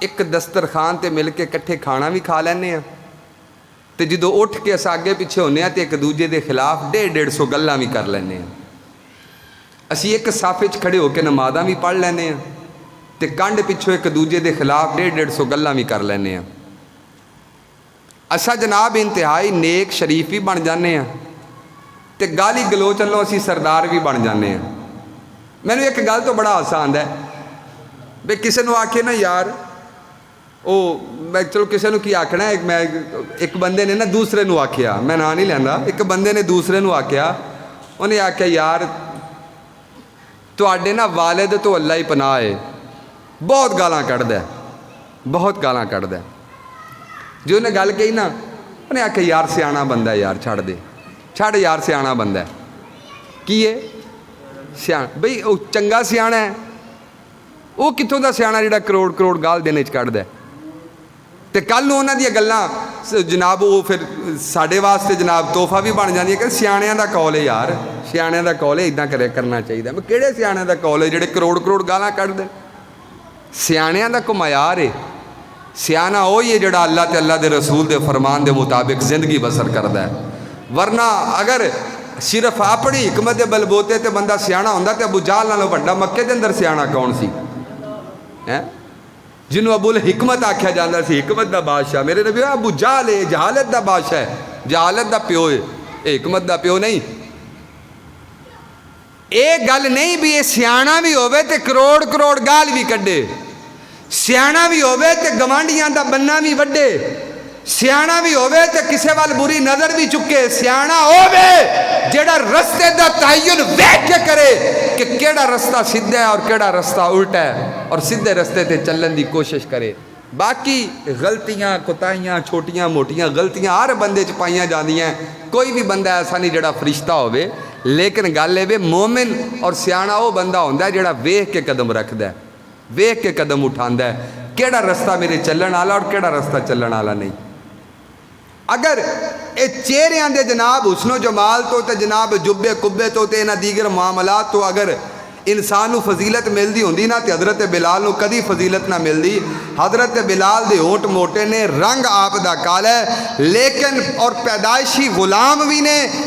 A: ایک دسترخوان تے مل کے کٹھے کھانا بھی کھا لینے ہیں تے جدو اٹھ کے اساں اگے پیچھے ہونے ہیں تے ایک دوجے دے خلاف 150 گلاں بھی کر لینے ہیں۔ اسی ایک صف وچ کھڑے ہو کے نمازاں بھی پڑھ لینے ہیں تے کنڈ پیچھے ایک دوجے دے خلاف 150 گلاں بھی کر لینے ہیں۔ اساں جناب انتہائی نیک شریف بھی بن جانے ہیں ਤੇ ਗਾਲੀ ਗਲੋਚ ਵੱਲੋਂ ਅਸੀਂ ਸਰਦਾਰ ਵੀ ਬਣ ਜਾਂਦੇ ਹਾਂ। ਮੈਨੂੰ ਇੱਕ ਗੱਲ ਤੋਂ ਬੜਾ ਹਾਸਾ ਆਉਂਦਾ ਵੀ ਕਿਸੇ ਨੂੰ ਆਖੇ ਨਾ ਯਾਰ ਉਹ ਮੈਂ ਚਲੋ ਕਿਸੇ ਨੂੰ ਕੀ ਆਖਣਾ ਇੱਕ ਬੰਦੇ ਨੇ ਨਾ ਦੂਸਰੇ ਨੂੰ ਆਖਿਆ, ਮੈਂ ਨਾਂ ਨਹੀਂ ਲੈਂਦਾ, ਇੱਕ ਬੰਦੇ ਨੇ ਦੂਸਰੇ ਨੂੰ ਆਖਿਆ, ਉਹਨੇ ਆਖਿਆ ਯਾਰ ਤੁਹਾਡੇ ਨਾ ਵਾਲਿਦ ਤੋਂ ਅੱਲਾ ਹੀ ਪਨਾਹ ਹੈ, ਬਹੁਤ ਗਾਲਾਂ ਕੱਢਦਾ, ਬਹੁਤ ਗਾਲਾਂ ਕੱਢਦਾ। ਜੇ ਉਹਨੇ ਗੱਲ ਕਹੀ ਨਾ, ਉਹਨੇ ਆਖਿਆ ਯਾਰ ਸਿਆਣਾ ਬੰਦਾ ਯਾਰ, ਛੱਡ ਦੇ, ਛੱਡ ਯਾਰ ਸਿਆਣਾ ਬੰਦਾ। ਕੀ ਹੈ ਸਿਆਣਾ? ਬਈ ਉਹ ਚੰਗਾ ਸਿਆਣਾ ਹੈ, ਉਹ ਕਿੱਥੋਂ ਦਾ ਸਿਆਣਾ ਜਿਹੜਾ ਕਰੋੜ ਕਰੋੜ ਗਾਲ ਦਿਨ 'ਚ ਕੱਢਦਾ। ਤੇ ਕੱਲ੍ਹ ਨੂੰ ਉਹਨਾਂ ਦੀਆਂ ਗੱਲਾਂ ਜਨਾਬ ਉਹ ਫਿਰ ਸਾਡੇ ਵਾਸਤੇ ਜਨਾਬ ਤੋਹਫਾ ਵੀ ਬਣ ਜਾਂਦੀਆਂ ਕਿ ਸਿਆਣਿਆਂ ਦਾ ਕੌਲ ਹੈ ਯਾਰ, ਸਿਆਣਿਆਂ ਦਾ ਕੌਲ ਹੈ, ਇੱਦਾਂ ਕਰਨਾ ਚਾਹੀਦਾ। ਮੈਂ ਕਿਹੜੇ ਸਿਆਣਿਆਂ ਦਾ ਕੌਲ ਹੈ ਜਿਹੜੇ ਕਰੋੜ ਕਰੋੜ ਗਾਲਾਂ ਕੱਢਦੇ? ਸਿਆਣਿਆਂ ਦਾ ਕੋਈ ਮਿਆਰ ਹੈ। ਸਿਆਣਾ ਉਹ ਹੀ ਹੈ ਜਿਹੜਾ ਅੱਲਾ ਤੇ ਅੱਲਾ ਦੇ ਰਸੂਲ ਦੇ ਫਰਮਾਨ ਦੇ ਮੁਤਾਬਿਕ ਜ਼ਿੰਦਗੀ ਬਸਰ ਕਰਦਾ ਹੈ। ਵਰਨਾ ਅਗਰ ਸਿਰਫ ਆਪਣੀ ਹਕਮਤ ਦੇ ਬਲਬੋਤੇ ਤੇ ਬੰਦਾ ਸਿਆਣਾ ਹੁੰਦਾ ਤੇ ਅਬੂ ਜਾਹਲ ਨਾਲੋਂ ਵੱਡਾ ਮੱਕੇ ਦੇ ਅੰਦਰ ਸਿਆਣਾ ਕੌਣ ਸੀ? ਹੈ ਜਿਹਨੂੰ ਅਬੁਲ ਹਿਕਮਤ ਆਖਿਆ ਜਾਂਦਾ ਸੀ, ਹਿਕਮਤ ਦਾ ਬਾਦਸ਼ਾਹ। ਮੇਰੇ ਨਬੀ ਅਬੂ ਜਾਹਲ ਹੈ, ਜਹਾਲਤ ਦਾ ਬਾਦਸ਼ਾਹ ਹੈ, ਜਹਾਲਤ ਦਾ ਪਿਓ ਹੈ, ਇਹ ਹਿਕਮਤ ਦਾ ਪਿਓ ਨਹੀਂ। ਇਹ ਗੱਲ ਨਹੀਂ ਵੀ ਇਹ ਸਿਆਣਾ ਵੀ ਹੋਵੇ ਤੇ ਕਰੋੜ ਕਰੋੜ ਗਾਲ ਵੀ ਕੱਢੇ, ਸਿਆਣਾ ਵੀ ਹੋਵੇ ਤੇ ਗਵਾਂਢੀਆਂ ਦਾ ਬੰਨਾ ਵੀ ਵੱਢੇ, ਸਿਆਣਾ ਵੀ ਹੋਵੇ ਤੇ ਕਿਸੇ ਵੱਲ ਬੁਰੀ ਨਜ਼ਰ ਵੀ ਚੁੱਕੇ। ਸਿਆਣਾ ਹੋਵੇ ਜਿਹੜਾ ਰਸਤੇ ਦਾ ਤਾਯੁਨ ਵੇਖ ਕੇ ਕਰੇ ਕਿ ਕਿਹੜਾ ਰਸਤਾ ਸਿੱਧਾ ਹੈ ਔਰ ਕਿਹੜਾ ਰਸਤਾ ਉਲਟਾ ਹੈ, ਔਰ ਸਿੱਧੇ ਰਸਤੇ ਤੇ ਚੱਲਣ ਦੀ ਕੋਸ਼ਿਸ਼ ਕਰੇ। ਬਾਕੀ ਗਲਤੀਆਂ ਕੋਤਾਹੀਆਂ ਛੋਟੀਆਂ ਮੋਟੀਆਂ ਗਲਤੀਆਂ ਹਰ ਬੰਦੇ 'ਚ ਪਾਈਆਂ ਜਾਂਦੀਆਂ। ਕੋਈ ਵੀ ਬੰਦਾ ਐਸਾ ਨਹੀਂ ਜਿਹੜਾ ਫਰਿਸ਼ਤਾ ਹੋਵੇ, ਲੇਕਿਨ ਗੱਲ ਇਹ ਵੇ ਮੋਮਿਨ ਔਰ ਸਿਆਣਾ ਉਹ ਬੰਦਾ ਹੁੰਦਾ ਜਿਹੜਾ ਵੇਖ ਕੇ ਕਦਮ ਰੱਖਦਾ, ਵੇਖ ਕੇ ਕਦਮ ਉਠਾਉਂਦਾ, ਕਿਹੜਾ ਰਸਤਾ ਮੇਰੇ ਚੱਲਣ ਵਾਲਾ ਔਰ ਕਿਹੜਾ ਰਸਤਾ ਚੱਲਣ ਵਾਲਾ ਨਹੀਂ। ਅਗਰ ਇਹ ਚਿਹਰਿਆਂ ਦੇ ਜਨਾਬ ਹੁਸਨੋ ਜਮਾਲ ਤੋਂ ਤੇ ਜਨਾਬ ਜੁੱਬੇ ਕੁੱਬੇ ਤੋਂ ਤੇ ਇਹਨਾਂ ਦੀਗਰ ਮਾਮਲਾਤ ਤੋਂ ਅਗਰ ਇਨਸਾਨ ਨੂੰ ਫਜ਼ੀਲਤ ਮਿਲਦੀ ਹੁੰਦੀ ਨਾ ਤੇ ਹਜ਼ਰਤ ਬਿਲਾਲ ਨੂੰ ਕਦੀ ਫਜ਼ੀਲਤ ਨਾ ਮਿਲਦੀ। ਹਜ਼ਰਤ ਬਿਲਾਲ ਦੇ ਹੋਂਠ ਮੋਟੇ ਨੇ, ਰੰਗ ਆਪ ਦਾ ਕਾਲਾ ਹੈ, ਲੇਕਿਨ ਔਰ ਪੈਦਾਇਸ਼ੀ ਗੁਲਾਮ ਵੀ ਨੇ,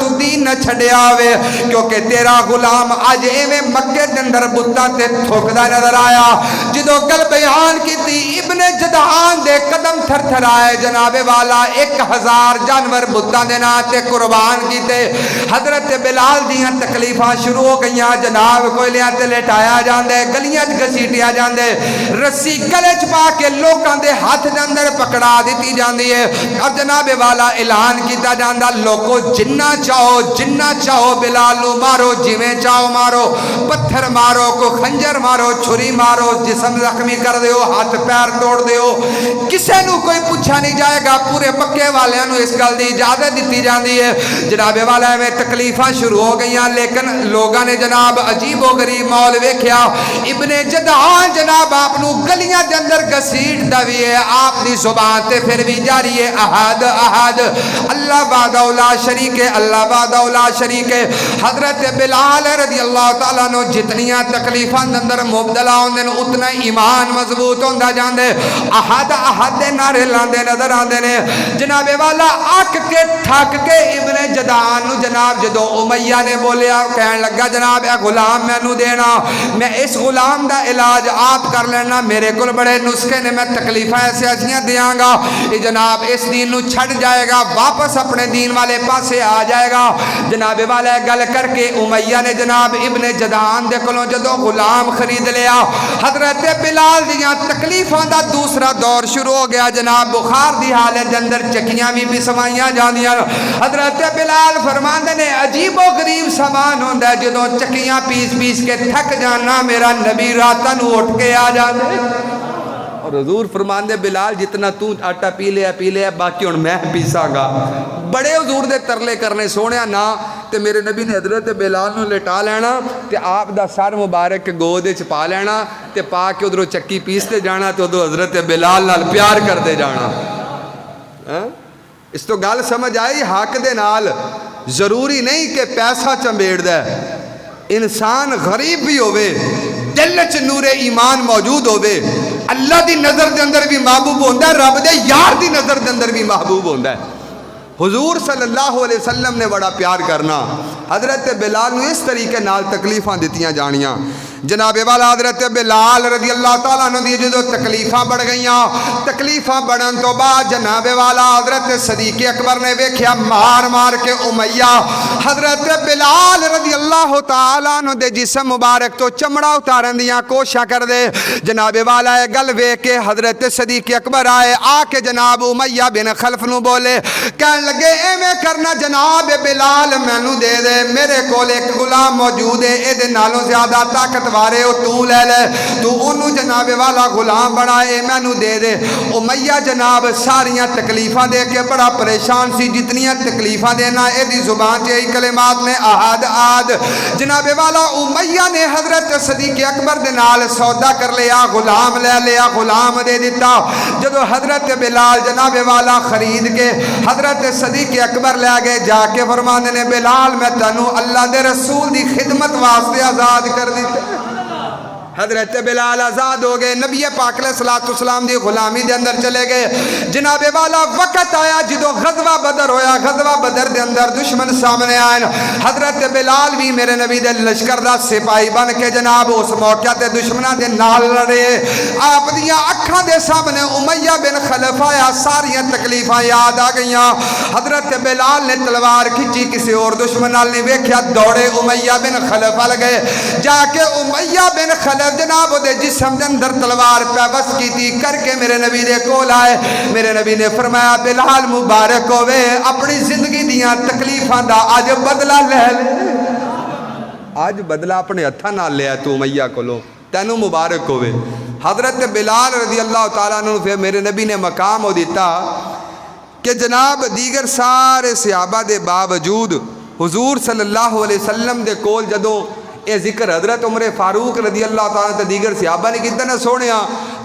A: تو دین نہ چھڈیا ہوے کیونکہ تیرا غلام اج ایویں مکے دے اندر بتاں تے تھوکدا نظر آیا جدوں گل بیان کیتی ابن جدعان دے قدم تھر تھر آئے جناب والا 1000 جانور بتاں دے نام تے قربان کیتے حضرت بلال دیاں تکلیفاں شروع ہو گئیاں جناب کوئلیاں تے لٹایا جاندے گلیاں چ گھسیٹیا جاندے رسی گلے چ پا کے لوکاں دے ہاتھ دے اندر پکڑا دتی جاندی ہے اور جناب والا اعلان کیتا جاندا لوکو جنہ چاہو بلال نو مارو جویں چاہو مارو پتھر مارو کو خنجر مارو چھری مارو جسم زخمی کر دیو ہاتھ پیر توڑ دیو کسے نو کوئی پوچھا نہیں جائے گا پورے مکے والیاں نو اس گل دی اجازت دتی جاندی ہے جناب والا میں تکلیفاں شروع ہو گئیاں لیکن لوگاں نے جناب عجیب و غریب مول ویکھیا ابن جدعان جناب آپ نو گلیاں دے اندر گھسیٹ دوی ہے آپ دی زبان تے پھر بھی جاری ہے احد احد اللہ وحدہ لا شریک ہے اللہ وحدہ لا شریک ہے حضرت بلال رضی اللہ تعالیٰ عنہ جتنیاں تکلیفاں دے اندر مبتلا ہوندے نے اتنا ایمان مضبوط ہوندا جاندے احد احد دے نعرے لاندے نظر آندے نے جناب والا اک کے تھک کے ابن جدعان نو جناب جدو امیہ نے بولیا کہن لگا جناب اے غلام مینوں دینا میں اس غلام دا علاج آپ کر لینا میرے کول بڑے نسخے نے میں تکلیفاں ایسے ایسیاں دیاں گا یہ جناب اس دین نو چھڑ جائے گا واپس اپنے دین والے پاسے آ جائے گا جناب والا گل کر کے امیہ نے جناب ابن جدعان دے کولوں جدو غلام خرید لیا حضرت بلال دیاں تکلیفاں دا دوسرا دور شروع ہو گیا جناب بخار دی حالت دے اندر چکیاں بھی پسوائیاں جاندیاں حضرت بلال فرماندے نے عجیب و غریب سامان ہوندا ہے جدوں چکیاں پیس پیس کے تھک جانا میرا نبی راتاں نو اٹھ کے آ جاندے اور حضور فرماندے بلال جتنا تو آٹا پی لیا باقی ہن میں پیساں گا بڑے حضور دے ترلے کرنے سونیا نا تے میرے نبی نے حضرت بلال نو لٹا لینا تے آپ دا سر مبارک گود وچ پا لینا تے پا کے ادھروں چکی پیستے جانا تے ادھروں حضرت بلال نال پیار کرتے جانا اس تو گل سمجھ آئی حق دے نال ضروری نہیں کہ پیسہ چمبیڑ دے انسان غریب بھی ہوئے دل چ نور ایمان موجود ہوئے اللہ دی نظر دے اندر بھی محبوب ہوندہ ہے رب دے یار دی نظر دے اندر بھی محبوب ہوندہ ہے حضور صلی اللہ علیہ وسلم نے بڑا پیار کرنا حضرت بلال نو اس طریقے نال تکلیفاں دیتیاں جانیاں جناب والا حضرت بلال رضی اللہ تعالیٰ عنہ دی جدو تکلیفاں بڑھ گئیاں تکلیفاں بڑھن تو بعد جناب والا حضرت صدیق اکبر نے ویکھیا مار مار کے امیہ حضرت بلال رضی اللہ تعالیٰ عنہ دے جسم مبارک تو چمڑا اتارن دیاں کوشاں کر دے جناب والا گل ویکھ کے حضرت صدیق اکبر آئے آ کے جناب امیہ بن خلف نو بولے کہن لگے ایویں کرنا جناب بلال مینوں دے دے میرے کول ایک غلام موجود ہے اے دے نالوں زیادہ طاقت وارے ہو تو لے لے تو انہوں جناب والا غلام بنائے مینوں دے دے امیہ جناب ساریاں تکلیفاں دے کے بڑا پریشان سی جتنیاں تکلیفاں دینا اے دی زبان چے کلمات میں احد احد جناب والا امیہ نے حضرت صدیق اکبر دے نال سودا کر لیا غلام لے لیا غلام دے دیتا جدو حضرت بلال جناب والا خرید کے حضرت صدیق اکبر لے گئے جا کے فرماندے نے بلال میں تنو اللہ دے رسول دی خدمت واسطے آزاد کر دیتے حضرت بلال آزاد ہو گئے نبی پاک علیہ السلام دی غلامی دے اندر چلے گئے جناب والا وقت آیا جدو غزوہ بدر ہویا غزوہ بدر دے اندر دشمن سامنے آئے حضرت بلال بھی میرے نبی دے لشکر دا سپاہی بن کے جناب اس موقع تے دشمنہ دے نال لڑے آپ دیاں اکھاں دے سامنے امیہ بن خلف آیا ساریاں تکلیفاں یاد آ گئیاں حضرت بلال نے تلوار کھچی کسی اور دشمن نال نہیں ویکھیا دوڑے امیہ بن خلف آ گئے جا کے امیہ بن خلف جناب دے جسم دے اندر تلوار پہ بس کی تھی کر کے میرے نبی دے کول آئے میرے نبی نے فرمایا بلال مبارک ہوئے اپنی زندگی دیاں تکلیفاں دا آج بدلہ لے لے آج بدلہ اپنے ہتھاں نال لیا تو امیہ کولوں تینوں مبارک ہوئے حضرت بلال رضی اللہ تعالیٰ عنہ پھر میرے نبی نے مقام ہو دیتا کہ جناب دیگر سارے صحابہ دے باوجود حضور صلی اللہ علیہ وسلم دے کول جدوں اے ذکر حضرت عمر فاروق رضی اللہ تعالیٰ تے دیگر صحابہ نے کتنا سونیا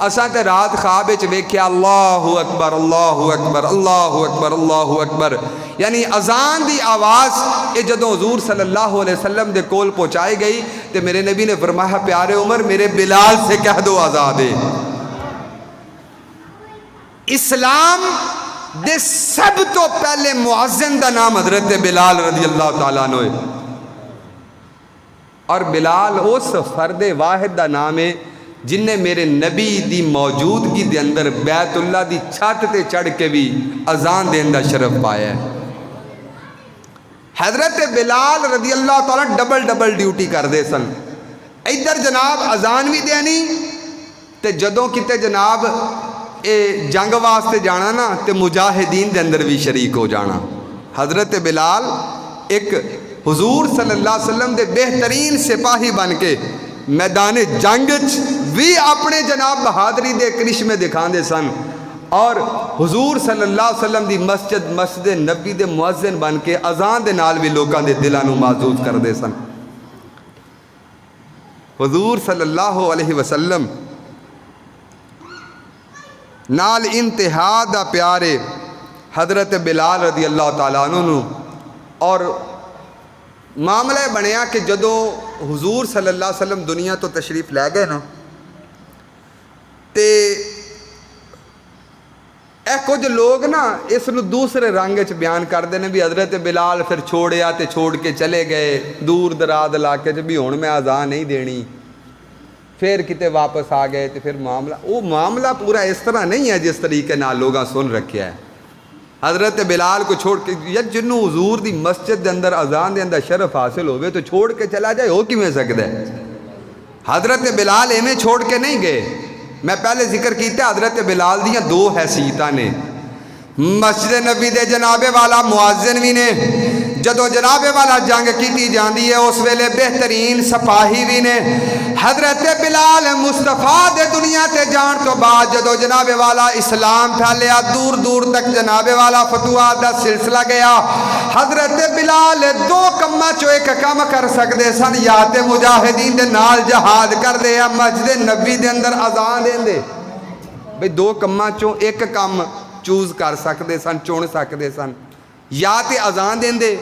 A: اساں تے رات خواب وچ ویکھیا اللہ اکبر اللہ اکبر اللہ اکبر اللہ اکبر یعنی اذان دی آواز اے جدوں حضور صلی اللہ علیہ وسلم دے کول پہنچائی گئی تے میرے نبی نے فرمایا پیارے عمر میرے بلال سے کہہ دو آزاد ہے اسلام دے سب تو پہلے مؤذن دا نام حضرت بلال رضی اللہ تعالیٰ عنہ ہے، اور بلال اس فرد واحد دا نام ہے جن نے میرے نبی دی موجودگی دے اندر بیت اللہ دی چھت تے چڑھ کے بھی اذان دین دا شرف پایا ہے۔ حضرت بلال رضی اللہ تعالیٰ ڈبل ڈیوٹی کر دے سن، ادھر جناب اذان بھی دینی تے جدوں کتے جناب جنگ واسطے جانا نا تے مجاہدین دے اندر بھی شریک ہو جانا۔ حضرت بلال ایک حضور صلی اللہ علیہ وسلم دے بہترین سپاہی بن کے میدان جنگ بھی اپنے جناب بہادری دے کرشمے دکھان دے سن، اور حضور صلی اللہ علیہ وسلم دی مسجد نبی دے مؤذن بن کے اذان دے نال بھی لوکاں دے دلاں نوں محظوظ کر دے سن۔ حضور صلی اللہ علیہ وسلم نال انتہا دا پیارے حضرت بلال رضی اللہ تعالیٰ عنہ، اور معاملہ بنیا کہ جدو حضور صلی اللہ علیہ وسلم دنیا تو تشریف لے گئے نا تے اے کچھ لوگ نا اس نو دوسرے رنگ چ بیان کرتے ہیں بھی حضرت بلال پھر چھوڑیا تے چھوڑ کے چلے گئے دور دراز علاقے چ بھی ہن میں اذان نہیں دینی، پھر کتے واپس آ گئے تے پھر معاملہ پورا اس طرح نہیں ہے جس طریقے نال لوگاں سن رکھیا ہے۔ حضرت بلال کو چھوڑ کے یا جنوں حضور دی مسجد دے اندر اذان دے اندر شرف حاصل ہوئے تو چھوڑ کے چلا جائے ہو کیویں سکدا ہے؟ حضرت بلال ایویں چھوڑ کے نہیں گئے۔ میں پہلے ذکر کیتا حضرت بلال دیاں دو حیثیتاں نے، مسجد نبی دے جناب والا مؤذن بھی نے، جدو جناب والا جنگ کیتی جاندی ہے اس ویلے بہترین سپاہی بھی نے۔ حضرت بلال مصطفیٰ دے دنیا تے جان تو بعد جدو جناب والا اسلام پھیلیا دور دور تک جناب والا فتوحات دا سلسلہ گیا، حضرت بلال دو کماں چو ایک کم کر سکدے سن، یا تے مجاہدین دے نال جہاد کر دے یا مسجد نبی دے اندر اذان دین دے، بھئی دو کماں چو ایک کم چوز کر سکدے سن، چن سکدے سن، یا تے اذان دین دے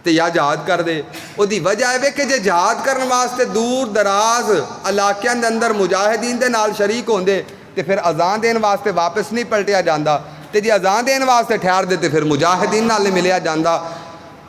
A: تے یا جہاد کر دے۔ او دی وجہ ہے کہ جے جہاد کرن واسطے دور دراز علاقیاں دے اندر مجاہدین دے نال شریک ہوندے تے پھر اذان دین واسطے واپس نہیں پلٹیا جاندا، تے جے اذان دین واسطے ٹھہر دے تے پھر مجاہدین نال نہیں ملیا جاندا۔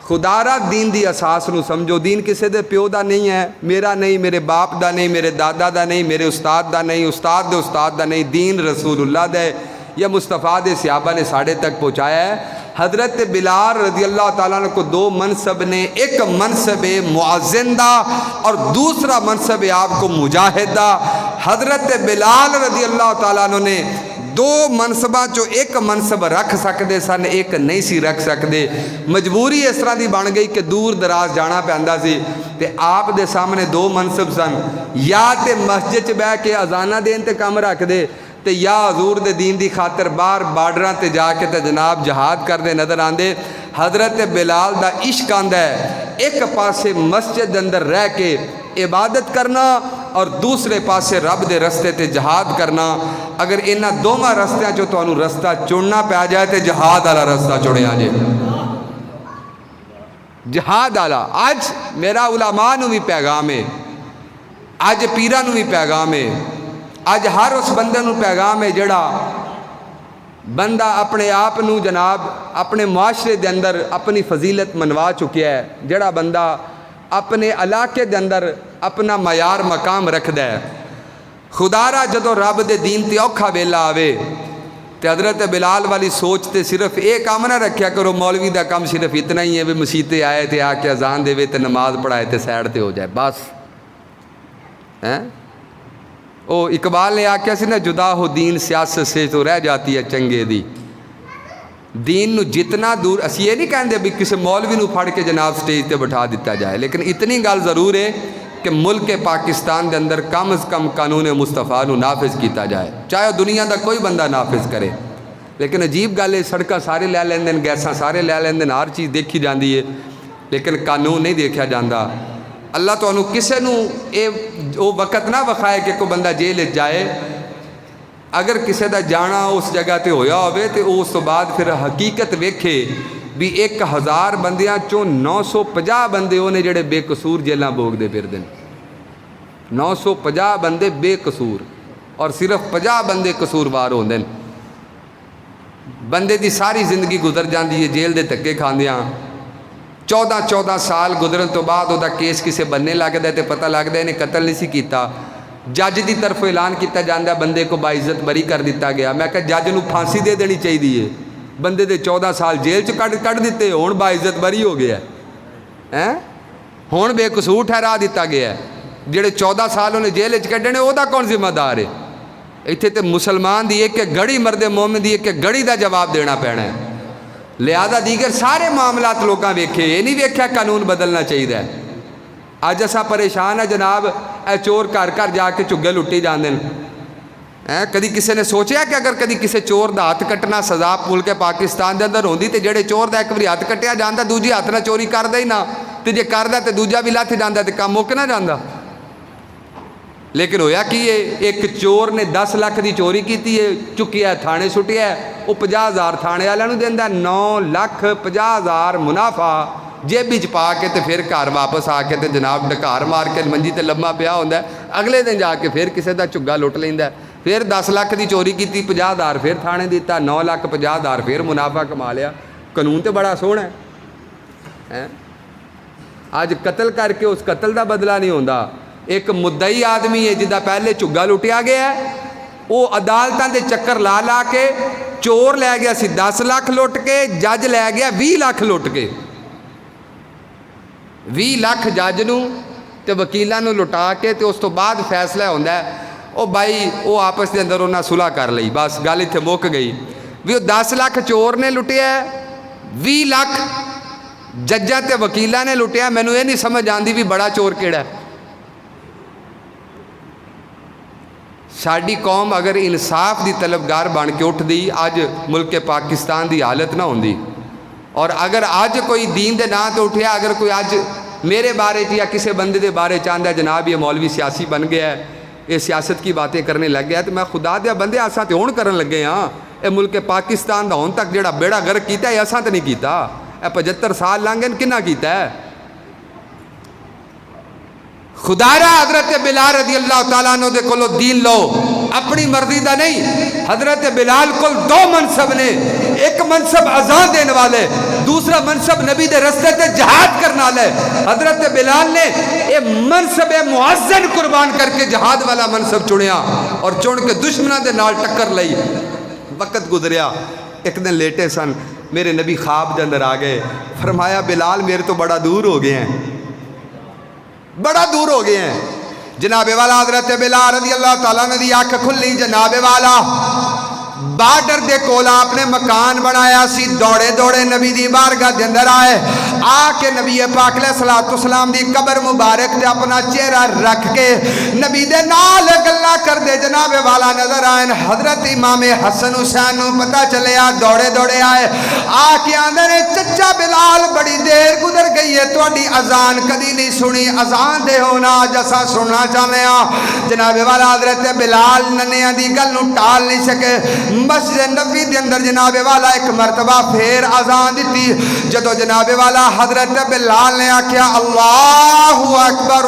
A: خدا را دین دی اساس نو سمجھو، دین کسے دے پیو دا نہیں ہے، میرا نہیں، میرے باپ دا نہیں، میرے دادا دا نہیں، میرے استاد دا نہیں، استاد دے استاد دا نہیں، دین رسول اللہ دا ہے، یا مصطفیٰ دے صحابہ نے ساڑھے تک پہنچایا ہے۔ حضرت بلال رضی اللہ تعالیٰ عنہ کو دو منصب نے، ایک منصب مؤذن دا اور دوسرا منصب آپ کو مجاہد دا۔ حضرت بلال رضی اللہ تعالیٰ عنہ نے دو منصباں چو ایک منصب رکھ سکدے سن، ایک نہیں سی رکھ سکدے، مجبوری اس طرح دی بن گئی کہ دور دراز جانا پہندا سی تے آپ دے سامنے دو منصب سن، یا تے مسجد چ بیٹھ کے اذاناں دین تے کم رکھ دے تے یا حضور دے دین دی خاطر باہر بارڈراں تے جا کے تے جناب جہاد کر دے نظر آندے۔ حضرت بلال دا عشق آندا ہے ایک پاسے مسجد دے اندر رہ کے عبادت کرنا اور دوسرے پاسے رب دے رستے تے جہاد کرنا۔ اگر انہاں دوواں رستیاں چوں تانوں رستہ چننا پیا جائے تے جہاد والا رستہ چنیا جے، جہاد والا۔ اج میرا علماء نو بھی پیغام ہے، اج پیراں نو بھی پیغام ہے، اج ہر اس بندے نو پیغام ہے جڑا بندہ اپنے آپ نو جناب اپنے معاشرے دے اندر اپنی فضیلت منوا چکیا ہے، جڑا بندہ اپنے علاقے دے اندر اپنا معیار مقام رکھدا ہے۔ خدا را جدو رب دے دین تے اوکھا ویلا آوے تے حضرت بلال والی سوچ تے صرف ایک کام نہ رکھیا کرو مولوی دا کام صرف اتنا ہی ہے بھی مسیتے آئے تے آ کے اذان دے وے تے نماز پڑھائے تے سیڈ تے ہو جائے بس۔ او اقبال نے آکھیا سی نا، جدا ہو دین سیاست سے تو رہ جاتی ہے چنگے دی۔ دین نو جتنا دور، اسی یہ نہیں کہندے بھی کسی مولوی نو پھڑ کے جناب سٹیج تے بٹھا دیتا جائے، لیکن اتنی گل ضرور ہے کہ ملک پاکستان دے اندر کم از کم قانون مصطفیٰ نو نافذ کیتا جائے، چاہے دنیا دا کوئی بندہ نافذ کرے۔ لیکن عجیب گل ہے، سڑکاں سارے لے لیندے، گیساں سارے لے لیندے، ہر چیز دیکھی جاندی ہے لیکن قانون نہیں دیکھا جاندا۔ اللہ تو انہوں کسے نو وہ وقت نہ وکھائے کہ کوئی بندہ جیل جائے، اگر کسے دا جانا اس جگہ تے ہویا ہوئے تے اس تو بعد پھر حقیقت ویکھے بھی 1000 بندیاں چوں 950 بندے ہونے جڑے بے قصور جیلاں بوگ دے پھر دن، 950 بندے بے قصور اور صرف 50 بندے قصوروار ہوندے۔ بندے دی ساری زندگی گزر جاندی ہے جیل دے دھکے کھاندیاں 14 سال گزرن تو بعد وہ کیس کسے بننے لگتا ہے تو پتہ لگتا ہے انہیں قتل نہیں سی کیتا جج دی طرف اعلان کیتا جاندہ بندے کو باعزت بری کر دیتا گیا میں کہا جج نو پھانسی دے دینی چاہیے بندے دے 14 سال جیل چ کٹ دیتے ہون باعزت بری ہو گیا ہے ہون بے قصور ٹھہرا دیتا گیا ہے جڑے 14 سال انہیں جیل چ کڈنے وہ کون ذمہ دار ہے اتنے تے مسلمان دی ایک گڑی مرد مومن دی ایک گڑی دا جواب دینا پینا ہے لہذا دیگر سارے معاملات لوگاں ویکھے یہ نہیں ویکھیا قانون بدلنا چاہیے اج اساں پریشان ہے جناب اے چور گھر گھر جا کے چگے لٹی جاندے کدی کسی نے سوچیا کہ اگر کدی کسی چور دا ہاتھ کٹنا سزا ملک پاکستان دے اندر ہوندی تے جڑے چور دا ایک باری ہاتھ کٹیا جاندا دوجی ہاتھ نہ چوری کردا ہی نہ تے جے کردا تے دوجا بھی لتھ جاندا تے کام مک نہ جاندا لیکن ہویا کہ ایک چور نے 10 لاکھ دی چوری کیتی ہے چکیا تھانے سٹیا ہے وہ 50,000 تھانے والوں نوں دیندا 9,50,000 منافع جیب وچ پا کے تے پھر گھر واپس آ کے تے جناب ڈکار مار کے منجی تے لمبا پیا ہوندا ہے اگلے دن جا کے پھر کسے دا چگا لٹ لیندا ہے پھر 10 لاکھ دی چوری کیتی 50,000 پھر تھانے دیتا 9,50,000 پھر منافع کما لیا قانون تے بڑا سوہنا ہے اج قتل کر کے اس قتل دا بدلہ نہیں ہوندا ایک مدعی آدمی ہے جدا پہلے چگا لٹیا گیا ہے وہ عدالتاں دے چکر لا لا کے چور لے گیا سی 10 لاکھ لٹ کے جج لے گیا 20 لاکھ لٹ کے 20 لاکھ جج نو تے وکیلاں نو لٹا کے تے اس تو بعد فیصلہ ہوندا ہے او بھائی وہ آپس دے اندر انہاں صلح کر لئی بس گل اتنے مک گئی بھی وہ 10 لاکھ چور نے لٹیا ہے 20 لاکھ ججاں تے وکیلاں نے لٹیا مینوں یہ نہیں سمجھ آندی بھی بڑا چور کیڑا ہے ساڈی قوم اگر انصاف دی طلبگار بن کے اٹھ دی اج ملک پاکستان دی حالت نہ ہوندی اور اگر اج کوئی دین دے نام تے اٹھیا اگر کوئی اج میرے بارے یا کسی بندے دے بارے چاہتا ہے جناب یہ مولوی سیاسی بن گیا ہے یہ سیاست کی باتیں کرنے لگ گیا تو میں خدا دیا بندے اساں تے ہون کرن لگے ہاں اے ملک پاکستان دا ہون تک جڑا بیڑا غرق کیتا ہے اساں تے نہیں کیتا اے 75 سال لنگن کنہ کیتا ہے خدا را حضرت بلال رضی اللہ تعالیٰ عنہ دے کولو دین لو اپنی مرضی دا نہیں حضرت بلال کول 2 منصب نے ایک منصب اذان دینے والے دوسرا منصب نبی دے رستے تے جہاد کرنا لے حضرت بلال نے یہ منصب مؤذن قربان کر کے جہاد والا منصب چنیا اور چن کے دشمنوں دے نال ٹکر لئی وقت گزریا ایک دن لیٹے سن میرے نبی خواب دے اندر آ گئے فرمایا بلال میرے تو بڑا دور ہو گئے ہیں بڑا دور ہو گئے ہیں جناب والا حضرت بلال رضی اللہ تعالیٰ نے دی آنکھ کھلی جناب والا بارڈر دے کولا آپ نے مکان بنایا سی دوڑے دوڑے نبی دی بارگاہ دے اندر آئے آ کے نبی پاک علیہ السلام دی قبر مبارک تے اپنا چہرہ رکھ کے نبی دے نال گلا کر دے جناب والا نظر آئے حضرت امام حسن حسین نو پتہ چلیا دوڑے دوڑے آئے آ کے آندے نے چچا بلال بڑی دیر گزر گئی ہے تہاڈی اذان کدی نہیں سنی اذان دے ہونا جسا سننا چاہنے ہاں جناب والا حضرت بلال ننیاں دی گل نو ٹال نہیں سکے مسجد نبی دے اندر جناب والا ایک مرتبہ پھر اذان دیتی جدو جناب والا حضرت بلال نے آکھیا اللہ اکبر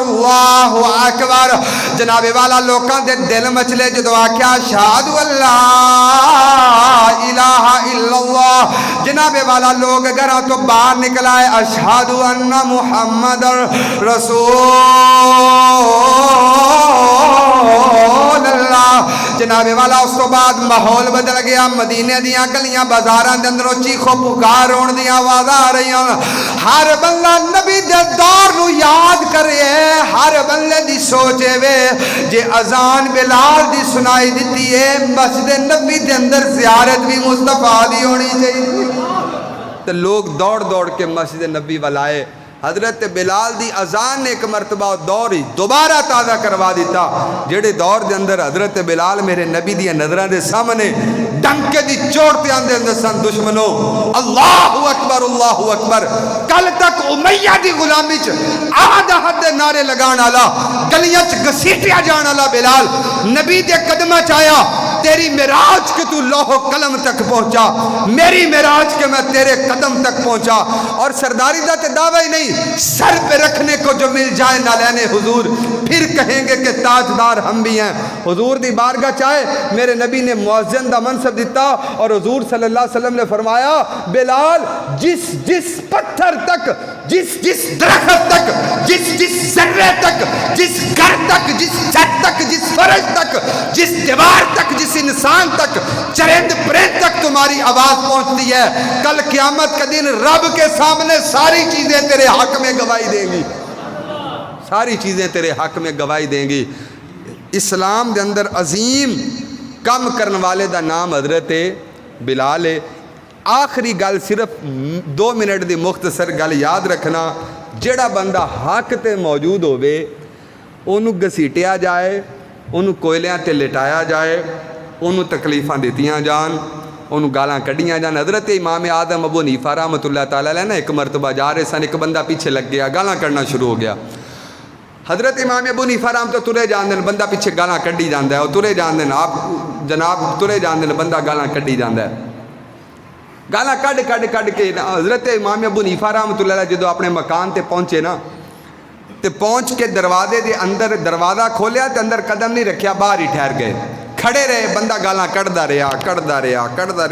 A: جناب والا لوکاں دے دل مچلے جدو آکھیا اشہد اللہ الہ الا اللہ جناب والا لوگ گھراں تو باہر نکل آئے اشہد ان محمد رسول اللہ جناب والا اس تو بعد ماحول بدل گیا مدینے دیاں گلیاں بازاراں دے اندروں چیخو پکار ہون دیاں آوازاں آ رہی ہیں ہر بندہ نبی دے دور نو یاد کرے ہر بندے دی سوچے وے جے اذان بلال دی سنائی دیتی ہے مسجد نبی دے اندر زیارت بھی مصطفیٰ دی ہونی چاہیے تو لوگ دوڑ دوڑ کے مسجد نبی والائے حضرت بلال دی اذان نے ایک مرتبہ دور ہی دوبارہ تازہ کروا دیتا جڑے دور دے اندر حضرت بلال میرے نبی دی نظران دے سامنے ڈنکے دی چوڑتے اندے اندر سن دشمنوں اللہ اکبر کل تک امیہ دی غلامی چ آدھا حد نعرے لگان آلا گلیاں چ گسیٹیا جان آلا بلال نبی دے قدمہ چایا تیری معراج کہ تو لوح و قلم تک پہنچا، میری معراج کہ میں تیرے قدم تک پہنچا۔ اور سرداری دا تے دعویٰ ہی نہیں، سر پہ رکھنے کو جو مل جائے نالین حضور، پھر کہیں گے کہ تاجدار ہم بھی ہیں۔ حضور دی بارگاہ چاہے میرے نبی نے مؤذن دا منصب دیتا، اور حضور صلی اللہ علیہ وسلم نے فرمایا بلال جس جس پتھر تک، جس جس درخت تک، جس جس ذرے تک، جس گھر تک، جس چھت تک، جس فرش تک، جس دیوار تک، جس انسان تک، چرند پرند تک تمہاری آواز پہنچتی ہے، کل قیامت کا دن رب کے سامنے ساری چیزیں تیرے حق میں گواہی دیں گی، ساری چیزیں تیرے حق میں گواہی دیں گی۔ اسلام دے اندر عظیم کم کرنے والے دا نام حضرت بلال ہے۔ آخری گل صرف 2 منٹ دی مختصر گل یاد رکھنا، جڑا بندہ حق تے موجود ہوئے انہوں گھسیٹیا جائے، انہوں کوئلیاں تے لٹایا جائے، انہوں تکلیفاں دیتیاں جان، انہوں گالاں کڈیاں جان۔ حضرت امام آدم ابو حنیفہ رحمۃ اللہ تعالیٰ علیہ نا ایک مرتبہ جا رہے سن، ایک بندہ پیچھے لگ گیا، گالاں کڈنا شروع ہو گیا۔ حضرت امام ابو حنیفہ رحمۃ تو ترے جان دن، بندہ پیچھے گالاں کڈی جاندہ ہے، اور ترے جان دن آپ جناب ترے جان دن، بندہ گالاں کڈی جاندہ ہے، گالاں کڈ کے حضرت امام ابو حنیفہ رحمۃ اللہ علیہ جدو اپنے مکان تے پہنچے نا، تے پہنچ کے دروازے دے اندر دروازہ کھولیا تے اندر قدم نہیں رکھیا، باہر ہی ٹھہر گئے، کھڑے رہے، بندہ گالاں کڈدا رہا،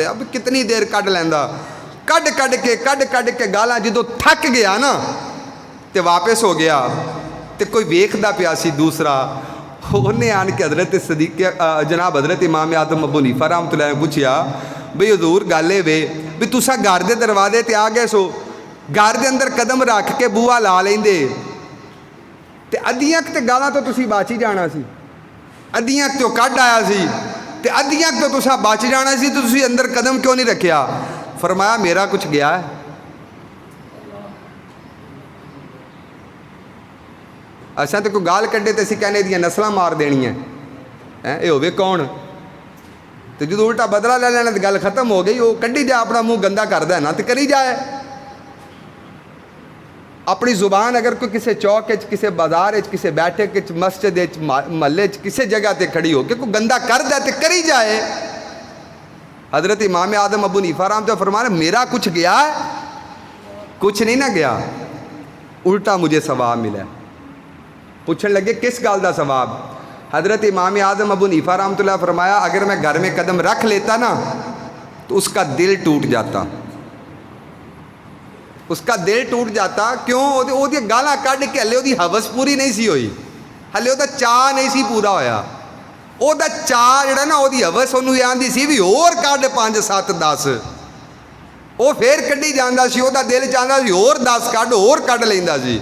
A: اب کتنی دیر کڈ لیندا، کڈ کے گالاں جدو تھک گیا نا تے واپس ہو گیا، تے کوئی ویکھدا پیا سی دوسرا، انہیں آن کے حضرت صدیق جناب حضرت امام آدم ابو حنیفہ رحمۃ اللہ نے پوچھیا بھئی حضور گالے وے بھی تسا گھر دے دروازے تے آ گئے سو، گھر دے اندر قدم رکھ کے بوہا لا لیندے تے ادھیاں تے گالاں تو تسی باچی جانا سی، ادھیاں تو کڈ آیا سی تے ادھیاں تو تسا بچ جانا سی، تو تسی اندر قدم کیوں نہیں رکھیا؟ فرمایا میرا کچھ گیا ہے، اساں تے کوئی گال کڈے تے اسی کہنے دیاں نسلاں مار دینیاں، اے ہوے کون؟ تو جدو الٹا بدلہ لے لینا تو گل ختم ہو گئی، وہ کڈی جائے اپنا منہ گندا کردا ہے نا تو کری جائے۔ اپنی زبان اگر کوئی کسی چوک کسی بازار کسی بیٹھک مسجد محلے کسی جگہ تے کھڑی ہو کہ کوئی گندا کردا ہے تو کری جائے۔ حضرت امام آدم ابو حنیفہ رحمۃ اللہ فرمایا میرا کچھ گیا ہے؟ کچھ نہیں نہ گیا، الٹا مجھے ثواب ملا۔ پوچھنے لگے کس گل دا ثواب؟ حضرت امام اعظم ابو حنیفہ رحمۃ اللہ فرمایا اگر میں گھر میں قدم رکھ لیتا نا تو اس کا دل ٹوٹ جاتا، اس کا دل ٹوٹ جاتا۔ کیوں؟ وہ گالاں کڈ کے ہلے وہ ہوس پوری نہیں سی ہوئی، ہلے وہ چاہ نہیں سی پورا ہویا، وہ چاہ جڑا نا وہ ہوس انہوں آندی سی بھی اور کڈ 5 7 10، وہ پھر کڈی جانا سی، وہ دل چاہتا سی اور 10 کڈ اور کڈ لینا سی،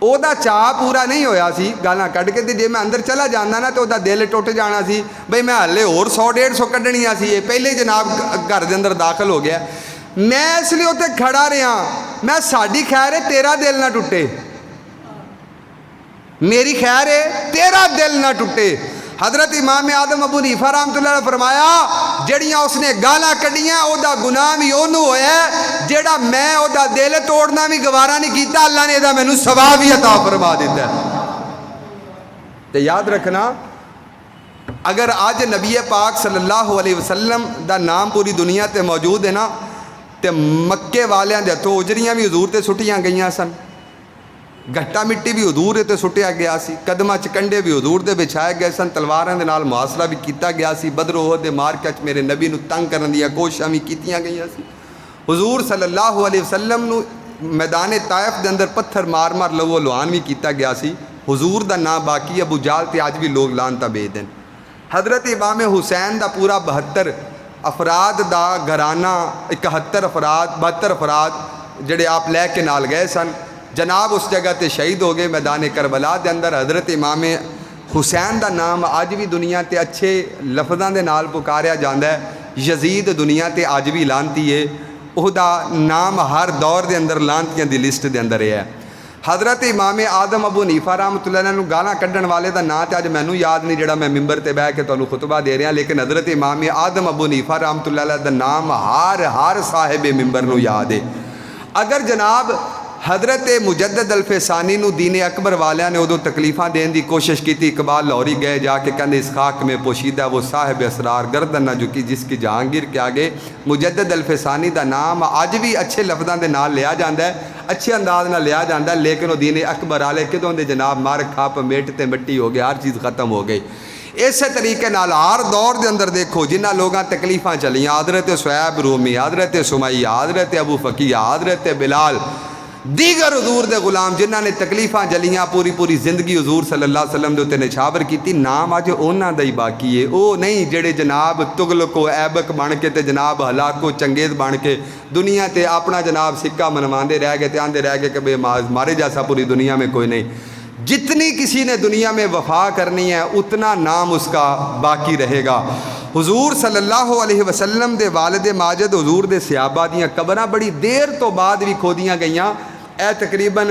A: وہ چاہ پورا نہیں ہویا سی گالاں کڈ کے۔ جے میں اندر چلا جانا نا تو وہ دل ٹوٹ جانا سی بھئی میں ہلے اور 100 150 کڈنیاں سی، پہلے جناب گھر دے اندر داخل ہو گیا۔ میں اس لیے اتنے کھڑا رہا، میں ساڈی خیر ہے تیرا دل نہ ٹوٹے، میری خیر ہے تیرا دل نہ ٹوٹے۔ حضرت امام آدم ابو حنیفہ رحمۃ اللہ نے فرمایا جڑیاں اس نے گالاں کڈیاں او دا گناہ بھی اونوں ہویا ہے جیڑا میں او دا دل توڑنا بھی گوارا نہیں کیتا، اللہ نے دا مینوں ثواب بھی عطا فرما دیتا ہے۔ تے یاد رکھنا اگر آج نبی پاک صلی اللہ علیہ وسلم دا نام پوری دنیا تے موجود ہے نا تے مکے والیاں دے ہتھوں اجریاں بھی حضور تے سٹیاں گئیاں سن، گھٹا مٹی بھی حضور تے سٹیا گیا سی، قدمہ چکنڈے بھی حضور دے بچھائے گئے سن، تلواراں دے نال محاصرہ بھی کیتا گیا سی، بدر احد دے مارکے میرے نبی نو تنگ کرن دیاں کوششاں بھی کیتیاں گئیاں سی۔ حضور صلی اللہ علیہ وسلم نو میدان طائف دے اندر پتھر مار مار لہو لوہان بھی کیتا گیا سی۔ حضور دا نام باقی، ابو جہل تے اج بھی لوگ لانتا بے دین۔ حضرت امام حسین دا پورا 72 افراد دا گھرانہ، 71 افراد 72 افراد جڑے آپ لے کے نال گئے سن، جناب اس جگہ تے شہید ہو گئے میدان کربلا دے اندر۔ حضرت امام حسین دا نام اج بھی دنیا تے اچھے لفظاں دے نال پکاریا جاندا ہے۔ یزید دنیا تے اج بھی لانتی ہے، وہ دا نام ہر دور دے اندر لانتیاں دی لسٹ دے اندر ہے۔ حضرت امام آدم ابو حنیفہ رحمۃ اللہ علیہ گالاں کڈن والے دا نام تے اج مینوں یاد نہیں جڑا میں ممبر تے بیٹھ کے تانوں خطبہ دے رہا، لیکن حضرت امام آدم ابو حنیفہ رحمۃ اللہ علیہ دا نام ہر صاحب ممبر نو یاد ہے۔ اگر جناب حضرت مجدد الفسانی نو دین اکبر والیاں نے ادو تکلیفاں دین دی کوشش کی تھی. اقبال لاہوری گئے جا کے کہنے اس خاک میں پوشیدہ وہ صاحب اسرار گردن نہ جھکی جس کی جہانگیر کے آگے. مجدد الفسانی دا نام اج بھی اچھے لفظاں دے نال لیا جاندا ہے, اچھے انداز نال لیا جاندا ہے, لیکن وہ دین اکبر والے کدوں دے جناب مار کھاپ میٹ تے مٹی ہو گیا, ہر چیز ختم ہو گئی. اسی طریقے نال ہر دور دے اندر دیکھو جنہ لوگاں تکلیفاں چلیاں, حضرت صہیب رومی, حضرت سمیہ, حضرت ابو فقیہ, حضرت بلال, دیگر حضور دے غلام جنہاں نے تکلیفاں جلیاں, پوری زندگی حضور صلی اللہ علیہ وسلم دے تے نچھاور کیتی, نام اج انہاں دا ہی باقی ہے. او نہیں جڑے جناب تغلق و ایبک بن کے تے جناب ہلاک و چنگیز بن کے دنیا تے اپنا جناب سکہ منواندے رہ گئے تے آندے رہ گئے کہ بے مارے جیسا پوری دنیا میں کوئی نہیں. جتنی کسی نے دنیا میں وفا کرنی ہے اتنا نام اس کا باقی رہے گا. حضور صلی اللہ علیہ وسلم دے والد ماجد حضور دے صحابہ دیاں قبراں بڑی دیر تو بعد بھی کھودیاں گئیاں. اے تقریباً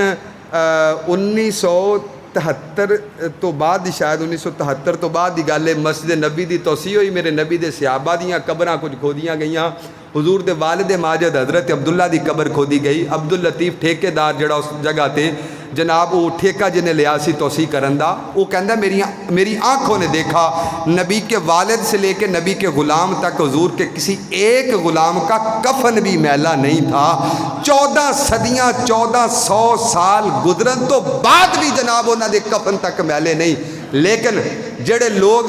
A: 1973 تو بعد شاید 1973 تو بعد دی گل ہے. مسجد نبی دی توسیع ہوئی, میرے نبی دے صحابہ دیاں قبراں کچھ کھودیاں گئیاں. حضور دے والد ماجد حضرت عبداللہ دی قبر کھودی گئی. عبداللطیف ٹھیکیدار جڑا اس جگہ تے جناب وہ ٹھیکہ جنہیں لیا سی توسیع کرن دا, وہ کہندا میری آنکھوں نے دیکھا نبی کے والد سے لے کے نبی کے غلام تک حضور کے کسی ایک غلام کا کفن بھی میلا نہیں تھا. 14 صدیاں 1400 سال گزرن تو بعد بھی جناب انہاں دے کفن تک میلے نہیں. لیکن جڑے لوگ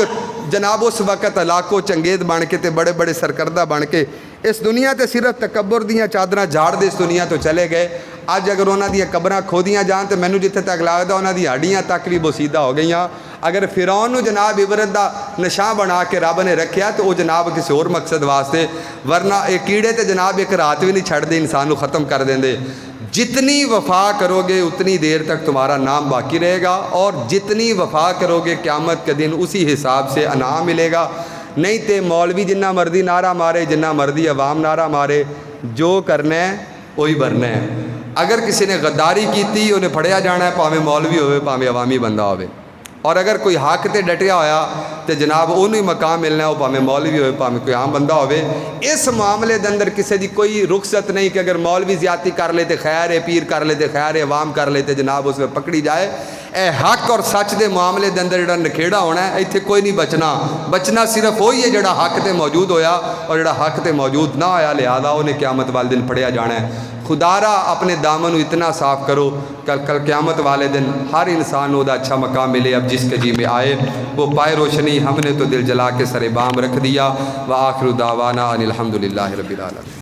A: جناب اس وقت علاقوں چنگیز بن کے تے بڑے بڑے سرکردہ بن کے اس دنیا تے صرف تکبر دیاں چادراں جھاڑ دے اس دنیا تو چلے گئے, اج اگر انہاں دیاں قبراں کھودیاں جان تو مینوں جتھے تک لگدا انہاں دی ہڈیاں تک بھی بوسیدہ ہو گئیاں. اگر فرعون نو جناب عبرت دا نشاں بنا کے رب نے رکھیا تو وہ جناب کسی اور مقصد واسطے, ورنہ یہ کیڑے تے جناب ایک رات بھی نہیں چھڑ دے, انسان کو ختم کر دیندے. جتنی وفا کرو گے اتنی دیر تک تمہارا نام باقی رہے گا, اور جتنی وفا کرو گے قیامت کے دن اسی حساب سے انعام ملے گا. نہیں تے مولوی جنہ مرضی نعرہ مارے, جنہ مرضی عوام نعرہ مارے, جو کرنا ہے وہی بھرنا ہے. اگر کسی نے غداری کیتی انہیں پھڑیا جانا ہے, پاویں مولوی ہوئے پاویں عوامی بندہ ہوئے. اور اگر کوئی حق تے ڈٹیا ہویا تو جناب انہوں ہی مقام ملنا ہے, وہ پاویں مولوی ہوئے پاویں کوئی عام بندہ ہوئے. اس معاملے دے اندر کسی دی کوئی رخصت نہیں کہ اگر مولوی زیادتی کر لیتے خیر ہے, پیر کر لیتے خیر ہے, عوام کر لیتے جناب اس میں پکڑی جائے. اے حق اور سچ دے معاملے دے اندر جڑا نکھیڑا ہونا ہے ایتھے کوئی نہیں بچنا صرف وہی ہے جڑا حق تے موجود ہویا, اور جڑا حق تے موجود نہ ہویا لہذا انہیں قیامت والے دن پڑھیا جانا ہے. خدا را اپنے دامن اتنا صاف کرو کل قیامت والے دن ہر انسان کو اچھا مقام ملے. اب جس کے جی میں آئے وہ پائے روشنی, ہم نے تو دل جلا کے سر بام رکھ دیا. وآخر دعوانا ان الحمدللہ رب العالمین.